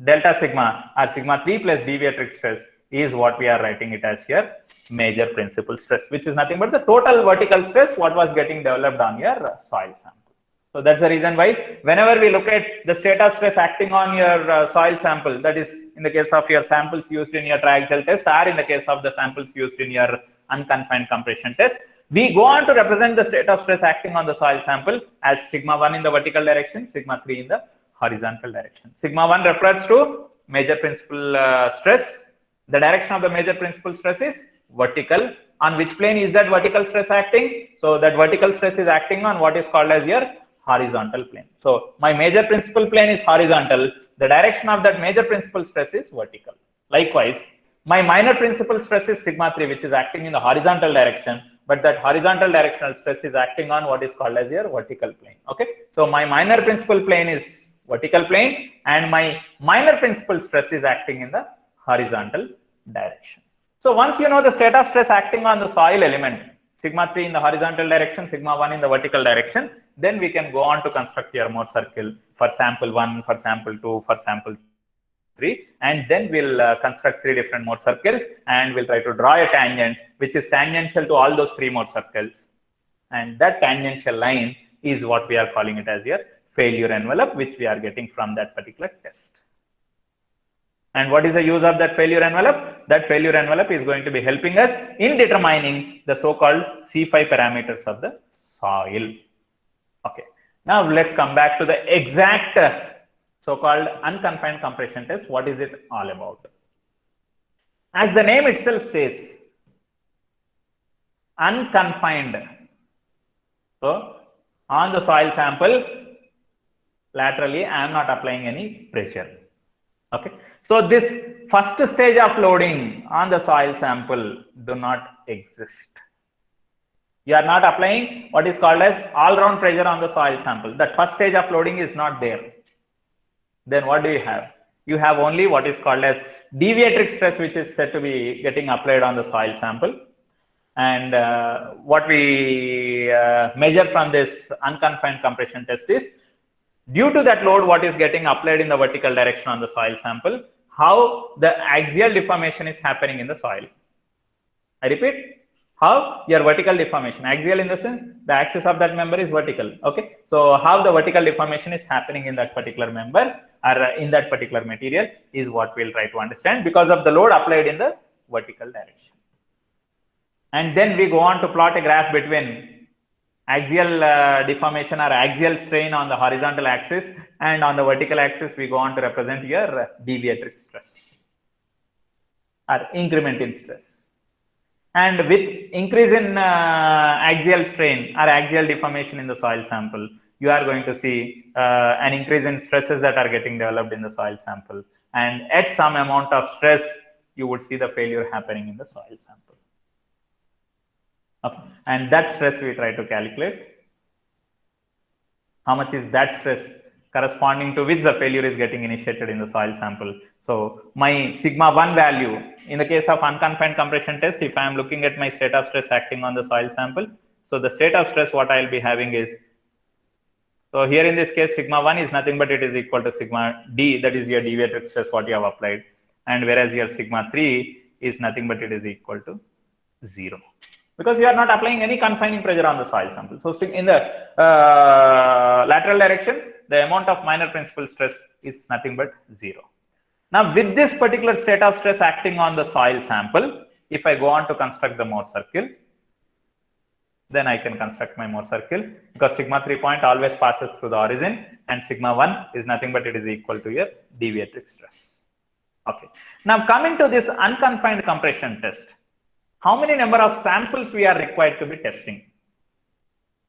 delta sigma or sigma 3 plus deviatoric stress is what we are writing it as here major principal stress, which is nothing but the total vertical stress what was getting developed on your soil sample. So that's the reason why whenever we look at the state of stress acting on your soil sample, that is in the case of your samples used in your triaxial test or in the case of the samples used in your unconfined compression test, we go on to represent the state of stress acting on the soil sample as sigma 1 in the vertical direction, sigma 3 in the horizontal direction. Sigma 1 refers to major principal stress. The direction of the major principal stress is vertical. On which plane is that vertical stress acting? So that vertical stress is acting on what is called as your horizontal plane. So my major principal plane is horizontal. The direction of that major principal stress is vertical. Likewise, my minor principal stress is sigma 3, which is acting in the horizontal direction, but that horizontal directional stress is acting on what is called as your vertical plane. Okay, so my minor principal plane is vertical plane and my minor principal stress is acting in the horizontal direction. So once you know the state of stress acting on the soil element, sigma 3 in the horizontal direction, sigma 1 in the vertical direction, then we can go on to construct your Mohr circle for sample 1, for sample 2, for sample 3, and then we'll construct 3 different Mohr circles and we'll try to draw a tangent which is tangential to all those 3 Mohr circles. And that tangential line is what we are calling it as your failure envelope, which we are getting from that particular test. And what is the use of that failure envelope? That failure envelope is going to be helping us in determining the so-called C5 parameters of the soil. Okay. Now let's come back to the exact so-called unconfined compression test. What is it all about? As the name itself says, unconfined. So on the soil sample, laterally, I am not applying any pressure. Okay. So this first stage of loading on the soil sample do not exist. You are not applying what is called as all-round pressure on the soil sample. That first stage of loading is not there. Then what do you have? You have only what is called as deviatric stress, which is said to be getting applied on the soil sample. And what we measure from this unconfined compression test is, due to that load what is getting applied in the vertical direction on the soil sample, how the axial deformation is happening in the soil. I repeat, how your vertical deformation, axial in the sense the axis of that member is vertical. Okay, so how the vertical deformation is happening in that particular member or in that particular material is what we'll try to understand, because of the load applied in the vertical direction. And then we go on to plot a graph between axial deformation or axial strain on the horizontal axis, and on the vertical axis we go on to represent your deviatric stress or increment in stress. And with increase in axial strain or axial deformation in the soil sample, you are going to see an increase in stresses that are getting developed in the soil sample, and at some amount of stress you would see the failure happening in the soil sample. Okay. And that stress we try to calculate. How much is that stress corresponding to which the failure is getting initiated in the soil sample? So my sigma 1 value in the case of unconfined compression test, if I am looking at my state of stress acting on the soil sample, so the state of stress what I will be having is, so here in this case sigma 1 is nothing but it is equal to sigma d, that is your deviated stress what you have applied, and whereas your sigma 3 is nothing but it is equal to 0, because you are not applying any confining pressure on the soil sample. So in the lateral direction, the amount of minor principal stress is nothing but 0. Now with this particular state of stress acting on the soil sample, if I go on to construct the Mohr circle, then I can construct my Mohr circle, because sigma 3 point always passes through the origin, and sigma 1 is nothing but it is equal to your deviatric stress. Okay. Now coming to this unconfined compression test, how many number of samples we are required to be testing?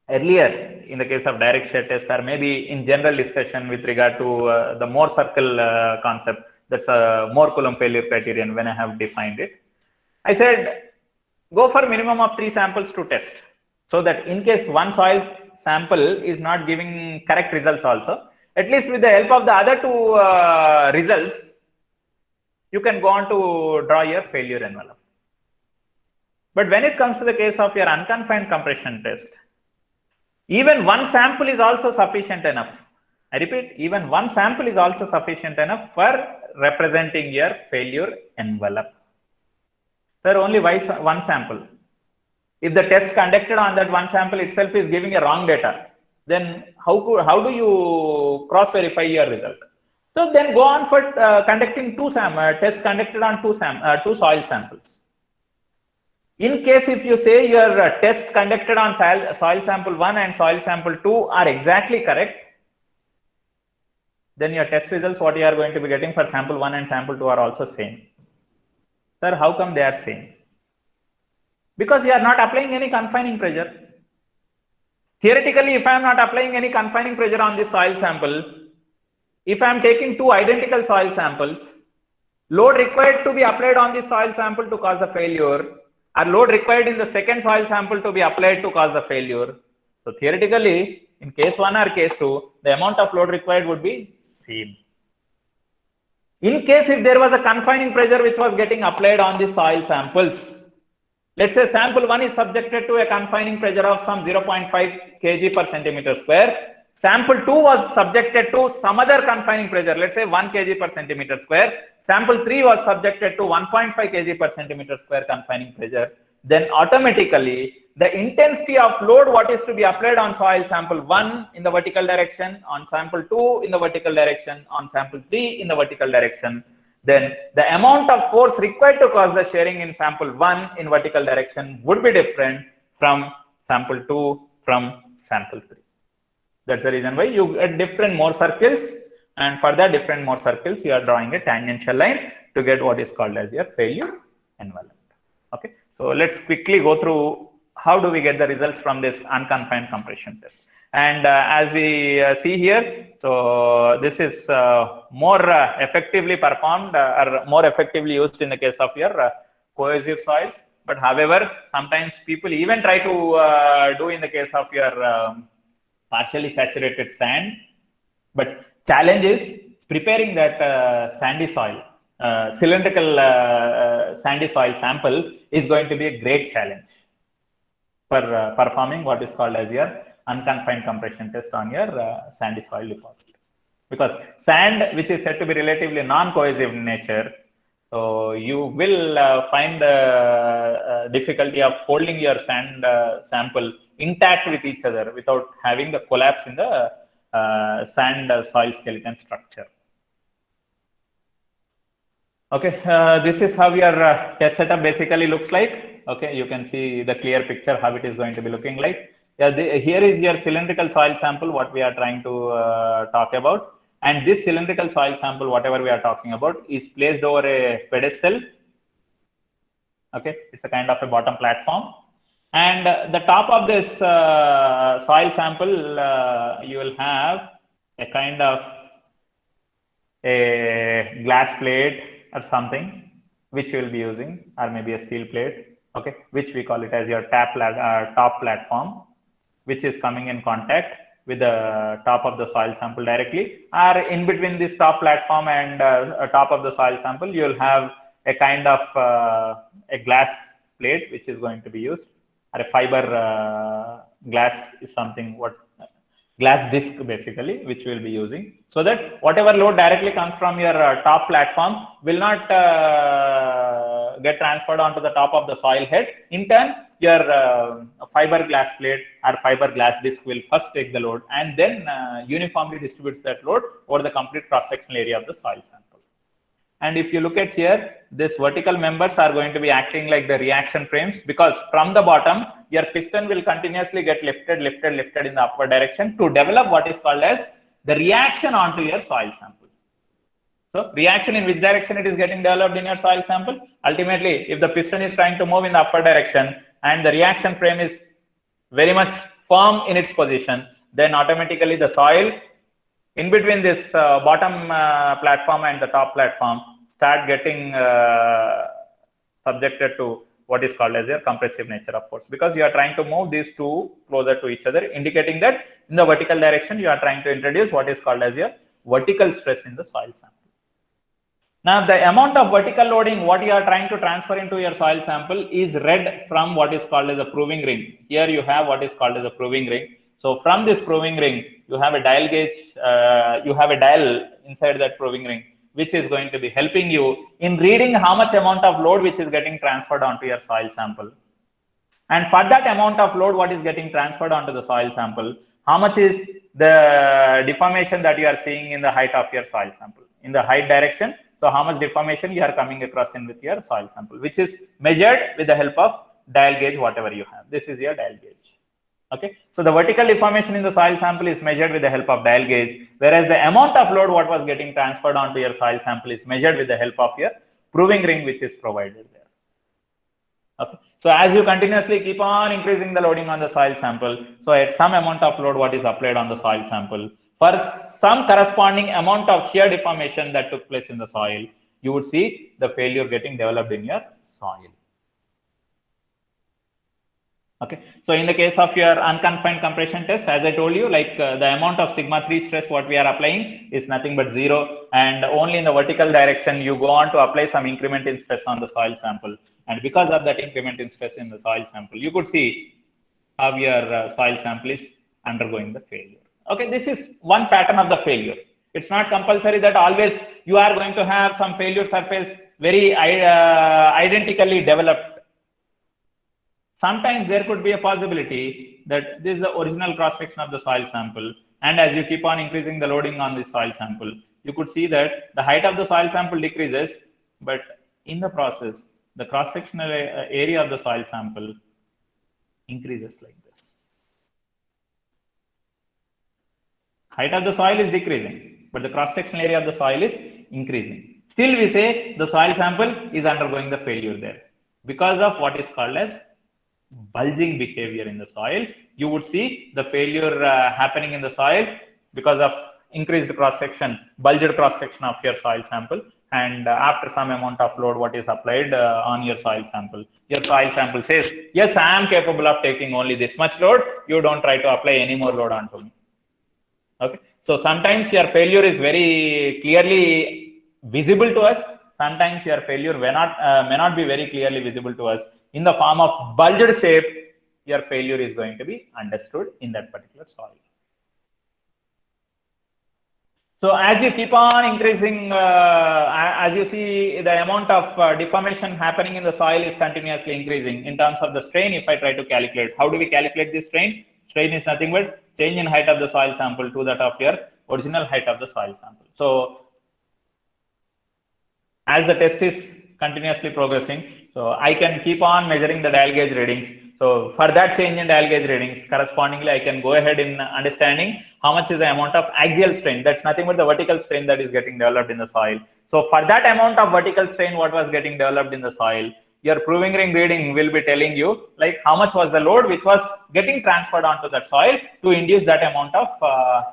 Earlier, in the case of direct shear test, or maybe in general discussion with regard to the Mohr circle concept, that's a Mohr Coulomb failure criterion when I have defined it, I said go for minimum of 3 samples to test, so that in case one soil sample is not giving correct results also, at least with the help of the other 2 results, you can go on to draw your failure envelope. But when it comes to the case of your unconfined compression test, even one sample is also sufficient enough. I repeat, even one sample is also sufficient enough for representing your failure envelope. Sir, only one sample. If the test conducted on that one sample itself is giving a wrong data, then how do you cross verify your result? So then go on for conducting tests conducted on two soil samples. In case if you say your test conducted on soil sample 1 and soil sample 2 are exactly correct, then your test results what you are going to be getting for sample 1 and sample 2 are also same. Sir, how come they are same? Because you are not applying any confining pressure. Theoretically, if I am not applying any confining pressure on this soil sample, if I am taking 2 identical soil samples, load required to be applied on this soil sample to cause the failure, or load required in the second soil sample to be applied to cause the failure. So theoretically, in case 1 or case 2, the amount of load required would be same. In case if there was a confining pressure which was getting applied on the soil samples, let's say sample 1 is subjected to a confining pressure of some 0.5 kg per centimeter square. Sample 2 was subjected to some other confining pressure, let's say 1 kg per centimeter square. Sample 3 was subjected to 1.5 kg per centimeter square confining pressure. Then automatically the intensity of load what is to be applied on soil sample 1 in the vertical direction, on sample 2 in the vertical direction, on sample 3 in the vertical direction, then the amount of force required to cause the shearing in sample 1 in vertical direction would be different from sample 2 from sample 3. That's the reason why you get different Mohr circles, and for that different Mohr circles you are drawing a tangential line to get what is called as your failure envelope. Okay, so let's quickly go through how do we get the results from this unconfined compression test. And as we see here, so this is more effectively performed or more effectively used in the case of your cohesive soils. But however, sometimes people even try to do in the case of your partially saturated sand. But challenge is preparing that sandy soil, cylindrical sandy soil sample is going to be a great challenge for performing what is called as your unconfined compression test on your sandy soil deposit. Because sand, which is said to be relatively non-cohesive in nature, so you will find the difficulty of holding your sand sample intact with each other without having the collapse in the sand soil skeleton structure. Okay, this is how your test setup basically looks like. Okay, you can see the clear picture how it is going to be looking like. Yeah, here is your cylindrical soil sample, what we are trying to talk about. And this cylindrical soil sample, whatever we are talking about, is placed over a pedestal. Okay, it's a kind of a bottom platform. And the top of this soil sample, you will have a kind of a glass plate or something which you will be using, or maybe a steel plate, okay, which we call it as your top platform, which is coming in contact with the top of the soil sample directly, or in between this top platform and top of the soil sample, you will have a kind of a glass plate which is going to be used, or a fiber glass is something what glass disc basically, which we will be using, so that whatever load directly comes from your top platform will not get transferred onto the top of the soil head. In turn, your fiber glass plate or fiber glass disc will first take the load and then uniformly distributes that load over the complete cross-sectional area of the soil sample. And if you look at here, this vertical members are going to be acting like the reaction frames, because from the bottom, your piston will continuously get lifted in the upward direction to develop what is called as the reaction onto your soil sample. So reaction in which direction it is getting developed in your soil sample? Ultimately, if the piston is trying to move in the upward direction and the reaction frame is very much firm in its position, then automatically the soil in between this bottom platform and the top platform start getting subjected to what is called as your compressive nature of force, because you are trying to move these two closer to each other, indicating that in the vertical direction you are trying to introduce what is called as your vertical stress in the soil sample. Now, the amount of vertical loading what you are trying to transfer into your soil sample is read from what is called as a proving ring. Here you have what is called as a proving ring. So from this proving ring, you have a dial gauge, you have a dial inside that proving ring, which is going to be helping you in reading how much amount of load which is getting transferred onto your soil sample. And for that amount of load what is getting transferred onto the soil sample, how much is the deformation that you are seeing in the height of your soil sample, in the height direction. So how much deformation you are coming across in with your soil sample, which is measured with the help of dial gauge, whatever you have. This is your dial gauge. Okay, so the vertical deformation in the soil sample is measured with the help of dial gauge, whereas the amount of load what was getting transferred onto your soil sample is measured with the help of your proving ring, which is provided there. Okay, so as you continuously keep on increasing the loading on the soil sample, so at some amount of load what is applied on the soil sample, for some corresponding amount of shear deformation that took place in the soil, you would see the failure getting developed in your soil. Okay, so in the case of your unconfined compression test, as I told you, like the amount of sigma 3 stress what we are applying is nothing but 0, and only in the vertical direction you go on to apply some increment in stress on the soil sample, and because of that increment in stress in the soil sample, you could see how your soil sample is undergoing the failure. Okay, this is one pattern of the failure. It's not compulsory that always you are going to have some failure surface very identically developed. Sometimes there could be a possibility that this is the original cross section of the soil sample, and as you keep on increasing the loading on the soil sample, you could see that the height of the soil sample decreases, but in the process, the cross sectional area of the soil sample increases like this. Height of the soil is decreasing, but the cross sectional area of the soil is increasing. Still, we say the soil sample is undergoing the failure there because of what is called as bulging behavior in the soil, you would see the failure happening in the soil because of increased cross section, bulged cross section of your soil sample. And after some amount of load, what is applied on your soil sample says, yes, I am capable of taking only this much load. You don't try to apply any more load onto me. Okay, so sometimes your failure is very clearly visible to us. Sometimes your failure may not be very clearly visible to us. In the form of bulged shape, your failure is going to be understood in that particular soil. So as you keep on increasing, as you see, the amount of deformation happening in the soil is continuously increasing. In terms of the strain, if I try to calculate, how do we calculate this strain? Strain is nothing but change in height of the soil sample to that of your original height of the soil sample. So as the test is continuously progressing, so I can keep on measuring the dial gauge readings. So for that change in dial gauge readings, correspondingly, I can go ahead in understanding how much is the amount of axial strain. That's nothing but the vertical strain that is getting developed in the soil. So for that amount of vertical strain, what was getting developed in the soil, your proving ring reading will be telling you like how much was the load which was getting transferred onto that soil to induce that amount of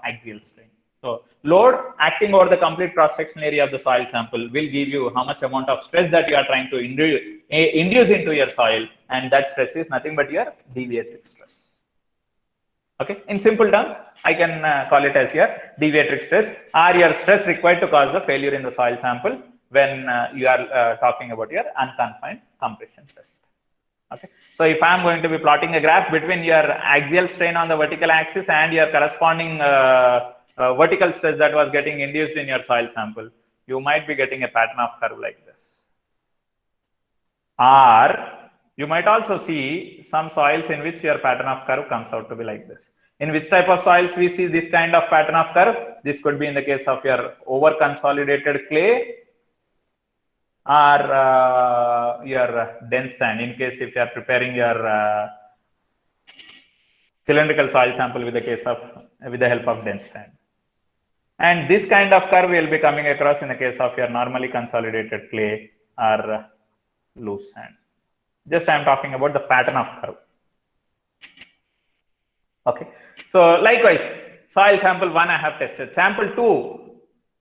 axial strain. So load acting over the complete cross-sectional area of the soil sample will give you how much amount of stress that you are trying to induce into your soil, and that stress is nothing but your deviatoric stress. Okay, in simple terms, I can call it as your deviatoric stress or your stress required to cause the failure in the soil sample when you are talking about your unconfined compression test. Okay, so if I am going to be plotting a graph between your axial strain on the vertical axis and your corresponding vertical stress that was getting induced in your soil sample, you might be getting a pattern of curve like this. Or you might also see some soils in which your pattern of curve comes out to be like this. In which type of soils we see this kind of pattern of curve? This could be in the case of your over consolidated clay or your dense sand, in case if you are preparing your cylindrical soil sample with the help of dense sand. And this kind of curve will be coming across in the case of your normally consolidated clay or loose sand. Just I am talking about the pattern of curve. Okay, so likewise, soil sample 1 I have tested. Sample 2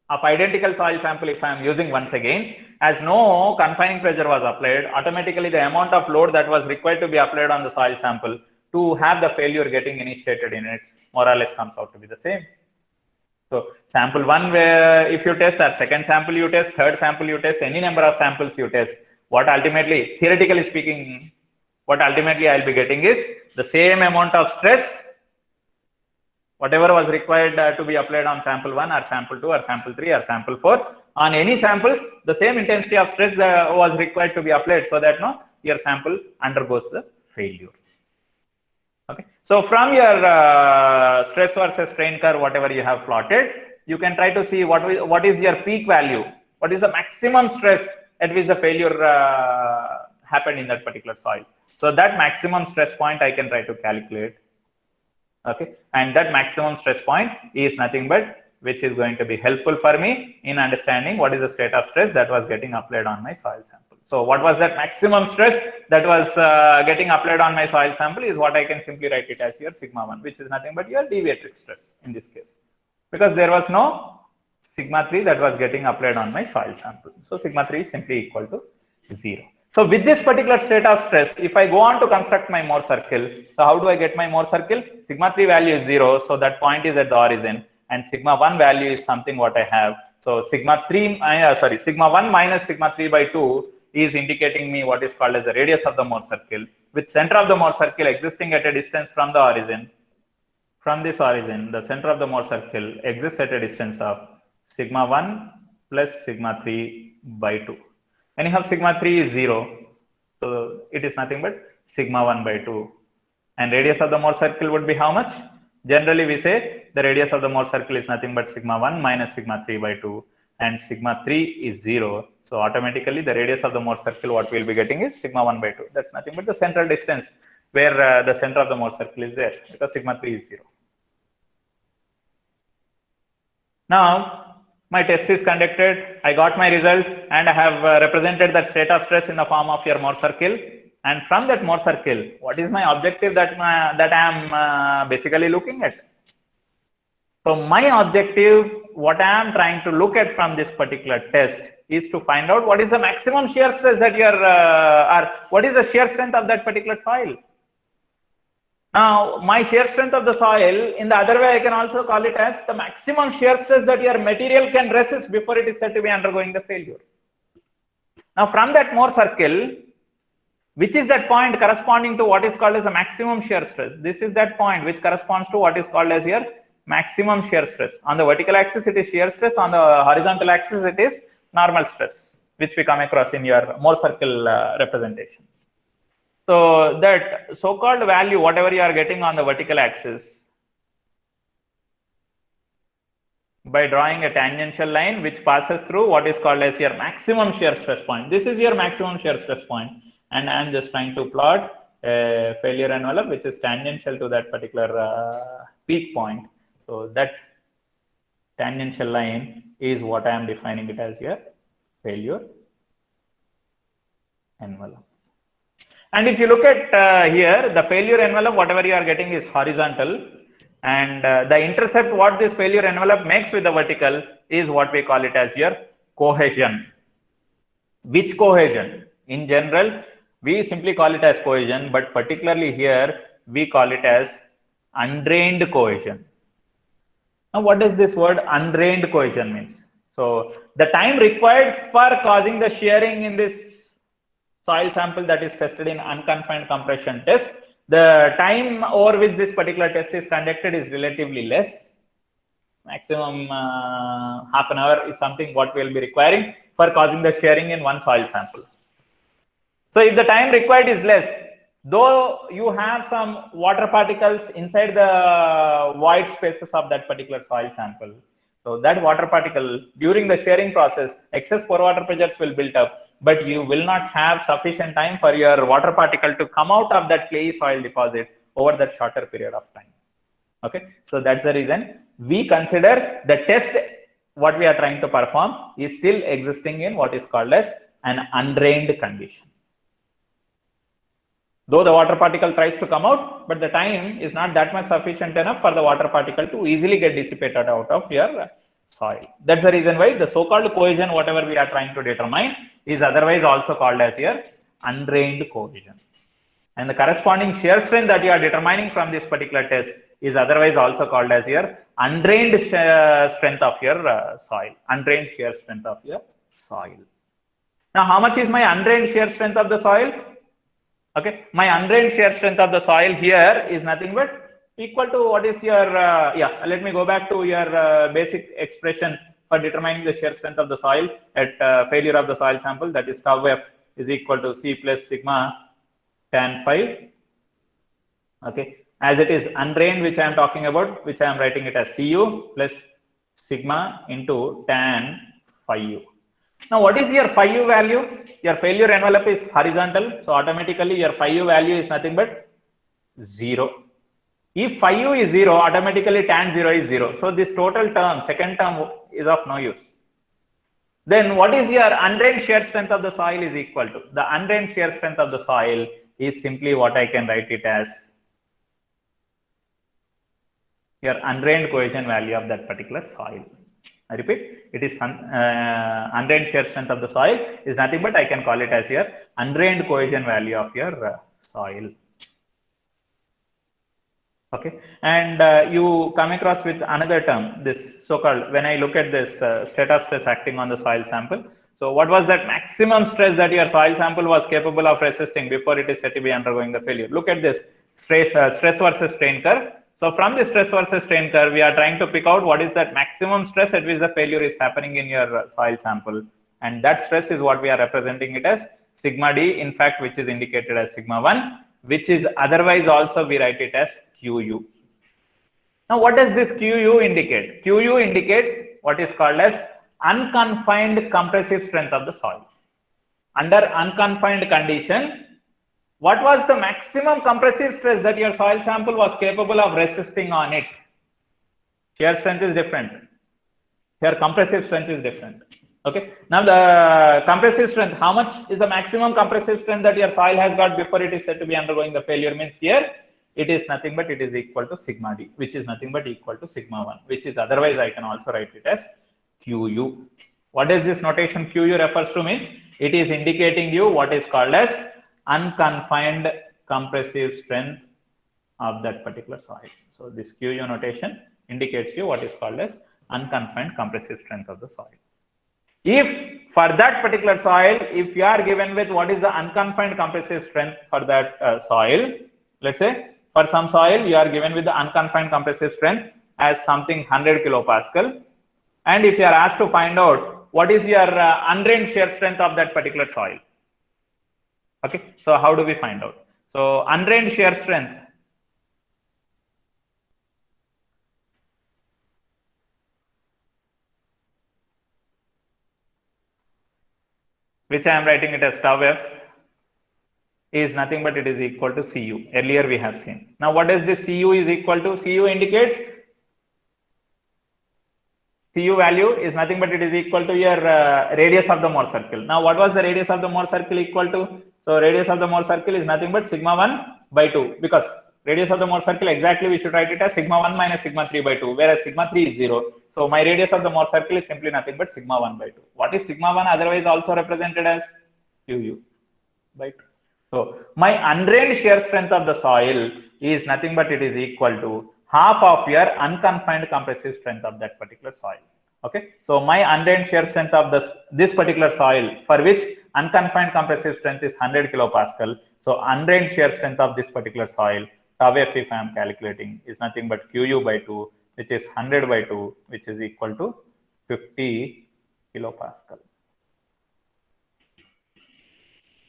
of identical soil sample, if I am using once again, as no confining pressure was applied, automatically the amount of load that was required to be applied on the soil sample to have the failure getting initiated in it more or less comes out to be the same. So sample 1, where if you test, or second sample you test, third sample you test, any number of samples you test, what ultimately, theoretically speaking, what ultimately I'll be getting is the same amount of stress, whatever was required to be applied on sample 1 or sample 2 or sample 3 or sample 4, on any samples, the same intensity of stress was required to be applied so that your sample undergoes the failure. Okay, so from your stress versus strain curve, whatever you have plotted, you can try to see what is your peak value, what is the maximum stress at which the failure happened in that particular soil. So that maximum stress point I can try to calculate. Okay, and that maximum stress point is nothing but which is going to be helpful for me in understanding what is the state of stress that was getting applied on my soil sample. So what was that maximum stress that was getting applied on my soil sample is what I can simply write it as your sigma 1, which is nothing but your deviatoric stress in this case, because there was no sigma 3 that was getting applied on my soil sample. So sigma 3 is simply equal to 0. So with this particular state of stress, if I go on to construct my Mohr circle, so how do I get my Mohr circle? Sigma 3 value is 0, so that point is at the origin, and sigma 1 value is something what I have. So sigma 1 minus sigma 3 by 2 is indicating me what is called as the radius of the Mohr circle, with center of the Mohr circle existing at a distance from the origin. From this origin, the center of the Mohr circle exists at a distance of sigma 1 plus sigma 3 by 2. And you have sigma 3 is 0, so it is nothing but sigma 1 by 2. And radius of the Mohr circle would be how much? Generally, we say the radius of the Mohr circle is nothing but sigma 1 minus sigma 3 by 2, and sigma 3 is 0. So automatically, the radius of the Mohr circle, what we'll be getting is sigma 1 by 2. That's nothing but the central distance where the center of the Mohr circle is there, because sigma 3 is 0. Now, my test is conducted, I got my result, and I have represented that state of stress in the form of your Mohr circle. And from that Mohr circle, what is my objective that I am basically looking at? So my objective, what I am trying to look at from this particular test is to find out what is the maximum shear stress that you are, or what is the shear strength of that particular soil. Now, my shear strength of the soil, in the other way, I can also call it as the maximum shear stress that your material can resist before it is said to be undergoing the failure. Now, from that Mohr circle, which is that point corresponding to what is called as the maximum shear stress? This is that point which corresponds to what is called as your maximum shear stress. On the vertical axis, it is shear stress. On the horizontal axis, it is normal stress, which we come across in your Mohr circle representation. So that so-called value, whatever you are getting on the vertical axis, by drawing a tangential line which passes through what is called as your maximum shear stress point. This is your maximum shear stress point, and I am just trying to plot a failure envelope which is tangential to that particular peak point. So that tangential line is what I am defining it as your failure envelope. And if you look at here, the failure envelope, whatever you are getting is horizontal, and the intercept what this failure envelope makes with the vertical is what we call it as your cohesion. Which cohesion? In general, we simply call it as cohesion, but particularly here, we call it as undrained cohesion. Now, what does this word undrained cohesion means? So, the time required for causing the shearing in this soil sample that is tested in unconfined compression test, the time over which this particular test is conducted is relatively less. Maximum half an hour is something what we will be requiring for causing the shearing in one soil sample. So if the time required is less, though you have some water particles inside the void spaces of that particular soil sample, so that water particle during the shearing process, excess pore water pressures will build up, but you will not have sufficient time for your water particle to come out of that clayey soil deposit over that shorter period of time. Okay, so that's the reason we consider the test what we are trying to perform is still existing in what is called as an undrained condition. Though the water particle tries to come out, but the time is not that much sufficient enough for the water particle to easily get dissipated out of your soil. That's the reason why the so-called cohesion, whatever we are trying to determine, is otherwise also called as your undrained cohesion. And the corresponding shear strength that you are determining from this particular test is otherwise also called as your undrained strength of your soil, undrained shear strength of your soil. Now, how much is my undrained shear strength of the soil? Okay, my undrained shear strength of the soil here is nothing but equal to what is your, let me go back to your basic expression for determining the shear strength of the soil at failure of the soil sample, that is tau f is equal to C plus sigma tan phi. Okay, as it is undrained, which I am talking about, which I am writing it as Cu plus sigma into tan phi u. Now, what is your phi u value? Your failure envelope is horizontal, so automatically your phi u value is nothing but 0. If phi u is 0, automatically tan 0 is 0. So this total term, second term, is of no use. Then what is your undrained shear strength of the soil is equal to? The undrained shear strength of the soil is simply what I can write it as your undrained cohesion value of that particular soil. I repeat, it is undrained shear strength of the soil is nothing but I can call it as your undrained cohesion value of your soil. Okay, and you come across with another term, this so-called, when I look at this state of stress acting on the soil sample. So what was that maximum stress that your soil sample was capable of resisting before it is said to be undergoing the failure? Look at this stress versus strain curve. So from the stress versus strain curve, we are trying to pick out what is that maximum stress at which the failure is happening in your soil sample. And that stress is what we are representing it as sigma D, in fact, which is indicated as sigma 1, which is otherwise also we write it as Qu. Now, what does this Qu indicate? Qu indicates what is called as unconfined compressive strength of the soil. Under unconfined condition, what was the maximum compressive stress that your soil sample was capable of resisting on it? Shear strength is different. Here, compressive strength is different. Okay. Now the compressive strength, how much is the maximum compressive strength that your soil has got before it is said to be undergoing the failure? Means here it is nothing but it is equal to sigma d, which is nothing but equal to sigma 1, which is otherwise I can also write it as QU. What is this notation QU refers to? Means it is indicating you what is called as unconfined compressive strength of that particular soil. So this QU notation indicates you what is called as unconfined compressive strength of the soil. If for that particular soil, if you are given with what is the unconfined compressive strength for that soil, let's say for some soil you are given with the unconfined compressive strength as something 100 kilopascal, and if you are asked to find out what is your undrained shear strength of that particular soil, okay, so how do we find out? So undrained shear strength, which I am writing it as tau f, is nothing but it is equal to Cu. Earlier we have seen. Now what does this Cu is equal to? Cu indicates Cu value is nothing but it is equal to your radius of the Mohr circle. Now what was the radius of the Mohr circle equal to? So radius of the Mohr circle is nothing but sigma 1 by 2, because radius of the Mohr circle exactly we should write it as sigma 1 minus sigma 3 by 2, whereas sigma 3 is 0. So my radius of the Mohr circle is simply nothing but sigma 1 by 2. What is sigma 1 otherwise also represented as Qu by 2. So my undrained shear strength of the soil is nothing but it is equal to half of your unconfined compressive strength of that particular soil. Okay, so my undrained shear strength of this particular soil, for which unconfined compressive strength is 100 kilopascal. So undrained shear strength of this particular soil, tau f, if I am calculating, is nothing but Qu by 2, which is 100 by 2, which is equal to 50 kilopascal.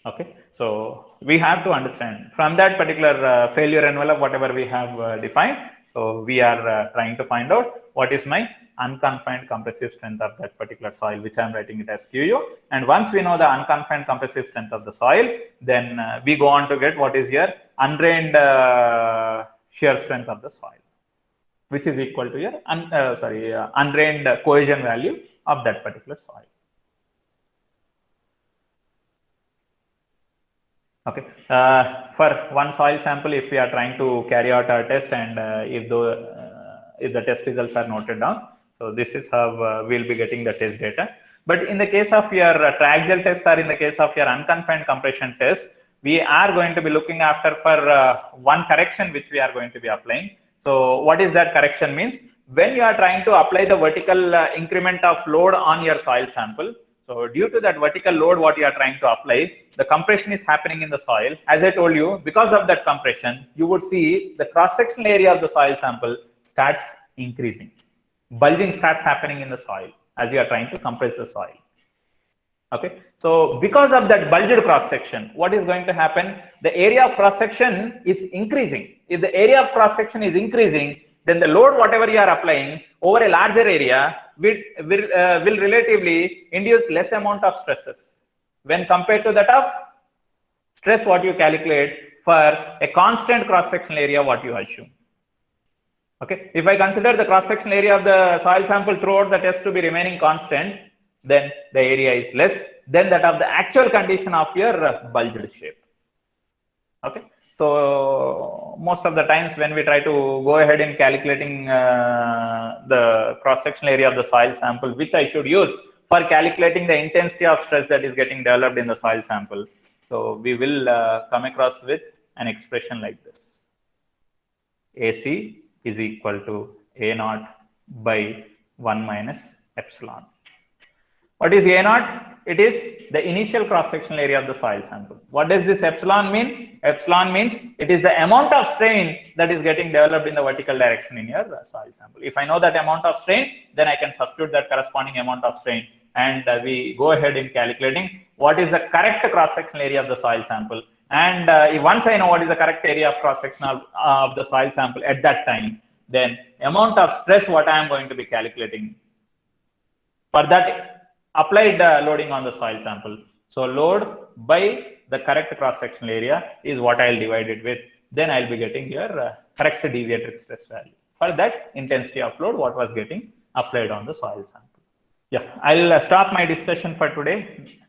Okay, so we have to understand from that particular failure envelope, whatever we have defined. So we are trying to find out what is my unconfined compressive strength of that particular soil, which I am writing it as Qu. And once we know the unconfined compressive strength of the soil, then we go on to get what is your undrained shear strength of the soil, which is equal to your undrained cohesion value of that particular soil. Okay, for one soil sample, if we are trying to carry out our test, and if the test results are noted down, so this is how we'll be getting the test data. But in the case of your track gel test, or in the case of your unconfined compression test, we are going to be looking after for one correction which we are going to be applying. So what is that correction means? When you are trying to apply the vertical increment of load on your soil sample, so due to that vertical load what you are trying to apply, the compression is happening in the soil. As I told you, because of that compression, you would see the cross-sectional area of the soil sample starts increasing. Bulging starts happening in the soil as you are trying to compress the soil. Okay, so because of that bulged cross-section, what is going to happen? The area of cross-section is increasing. If the area of cross-section is increasing, then the load whatever you are applying over a larger area will relatively induce less amount of stresses when compared to that of stress what you calculate for a constant cross-sectional area what you assume. Okay, if I consider the cross-sectional area of the soil sample throughout the test to be remaining constant, then the area is less than that of the actual condition of your bulged shape. Okay, so most of the times when we try to go ahead in calculating the cross-sectional area of the soil sample, which I should use for calculating the intensity of stress that is getting developed in the soil sample, so we will come across with an expression like this: AC is equal to A naught by 1 minus epsilon. What is A naught? It is the initial cross-sectional area of the soil sample. What does this epsilon mean? Epsilon means it is the amount of strain that is getting developed in the vertical direction in your soil sample. If I know that amount of strain, then I can substitute that corresponding amount of strain, and we go ahead in calculating what is the correct cross-sectional area of the soil sample. And once I know what is the correct area of cross-section of the soil sample at that time, then amount of stress what I am going to be calculating for that applied loading on the soil sample. So load by the correct cross-sectional area is what I'll divide it with. Then I'll be getting your correct deviated stress value for that intensity of load what was getting applied on the soil sample. Yeah, I'll stop my discussion for today.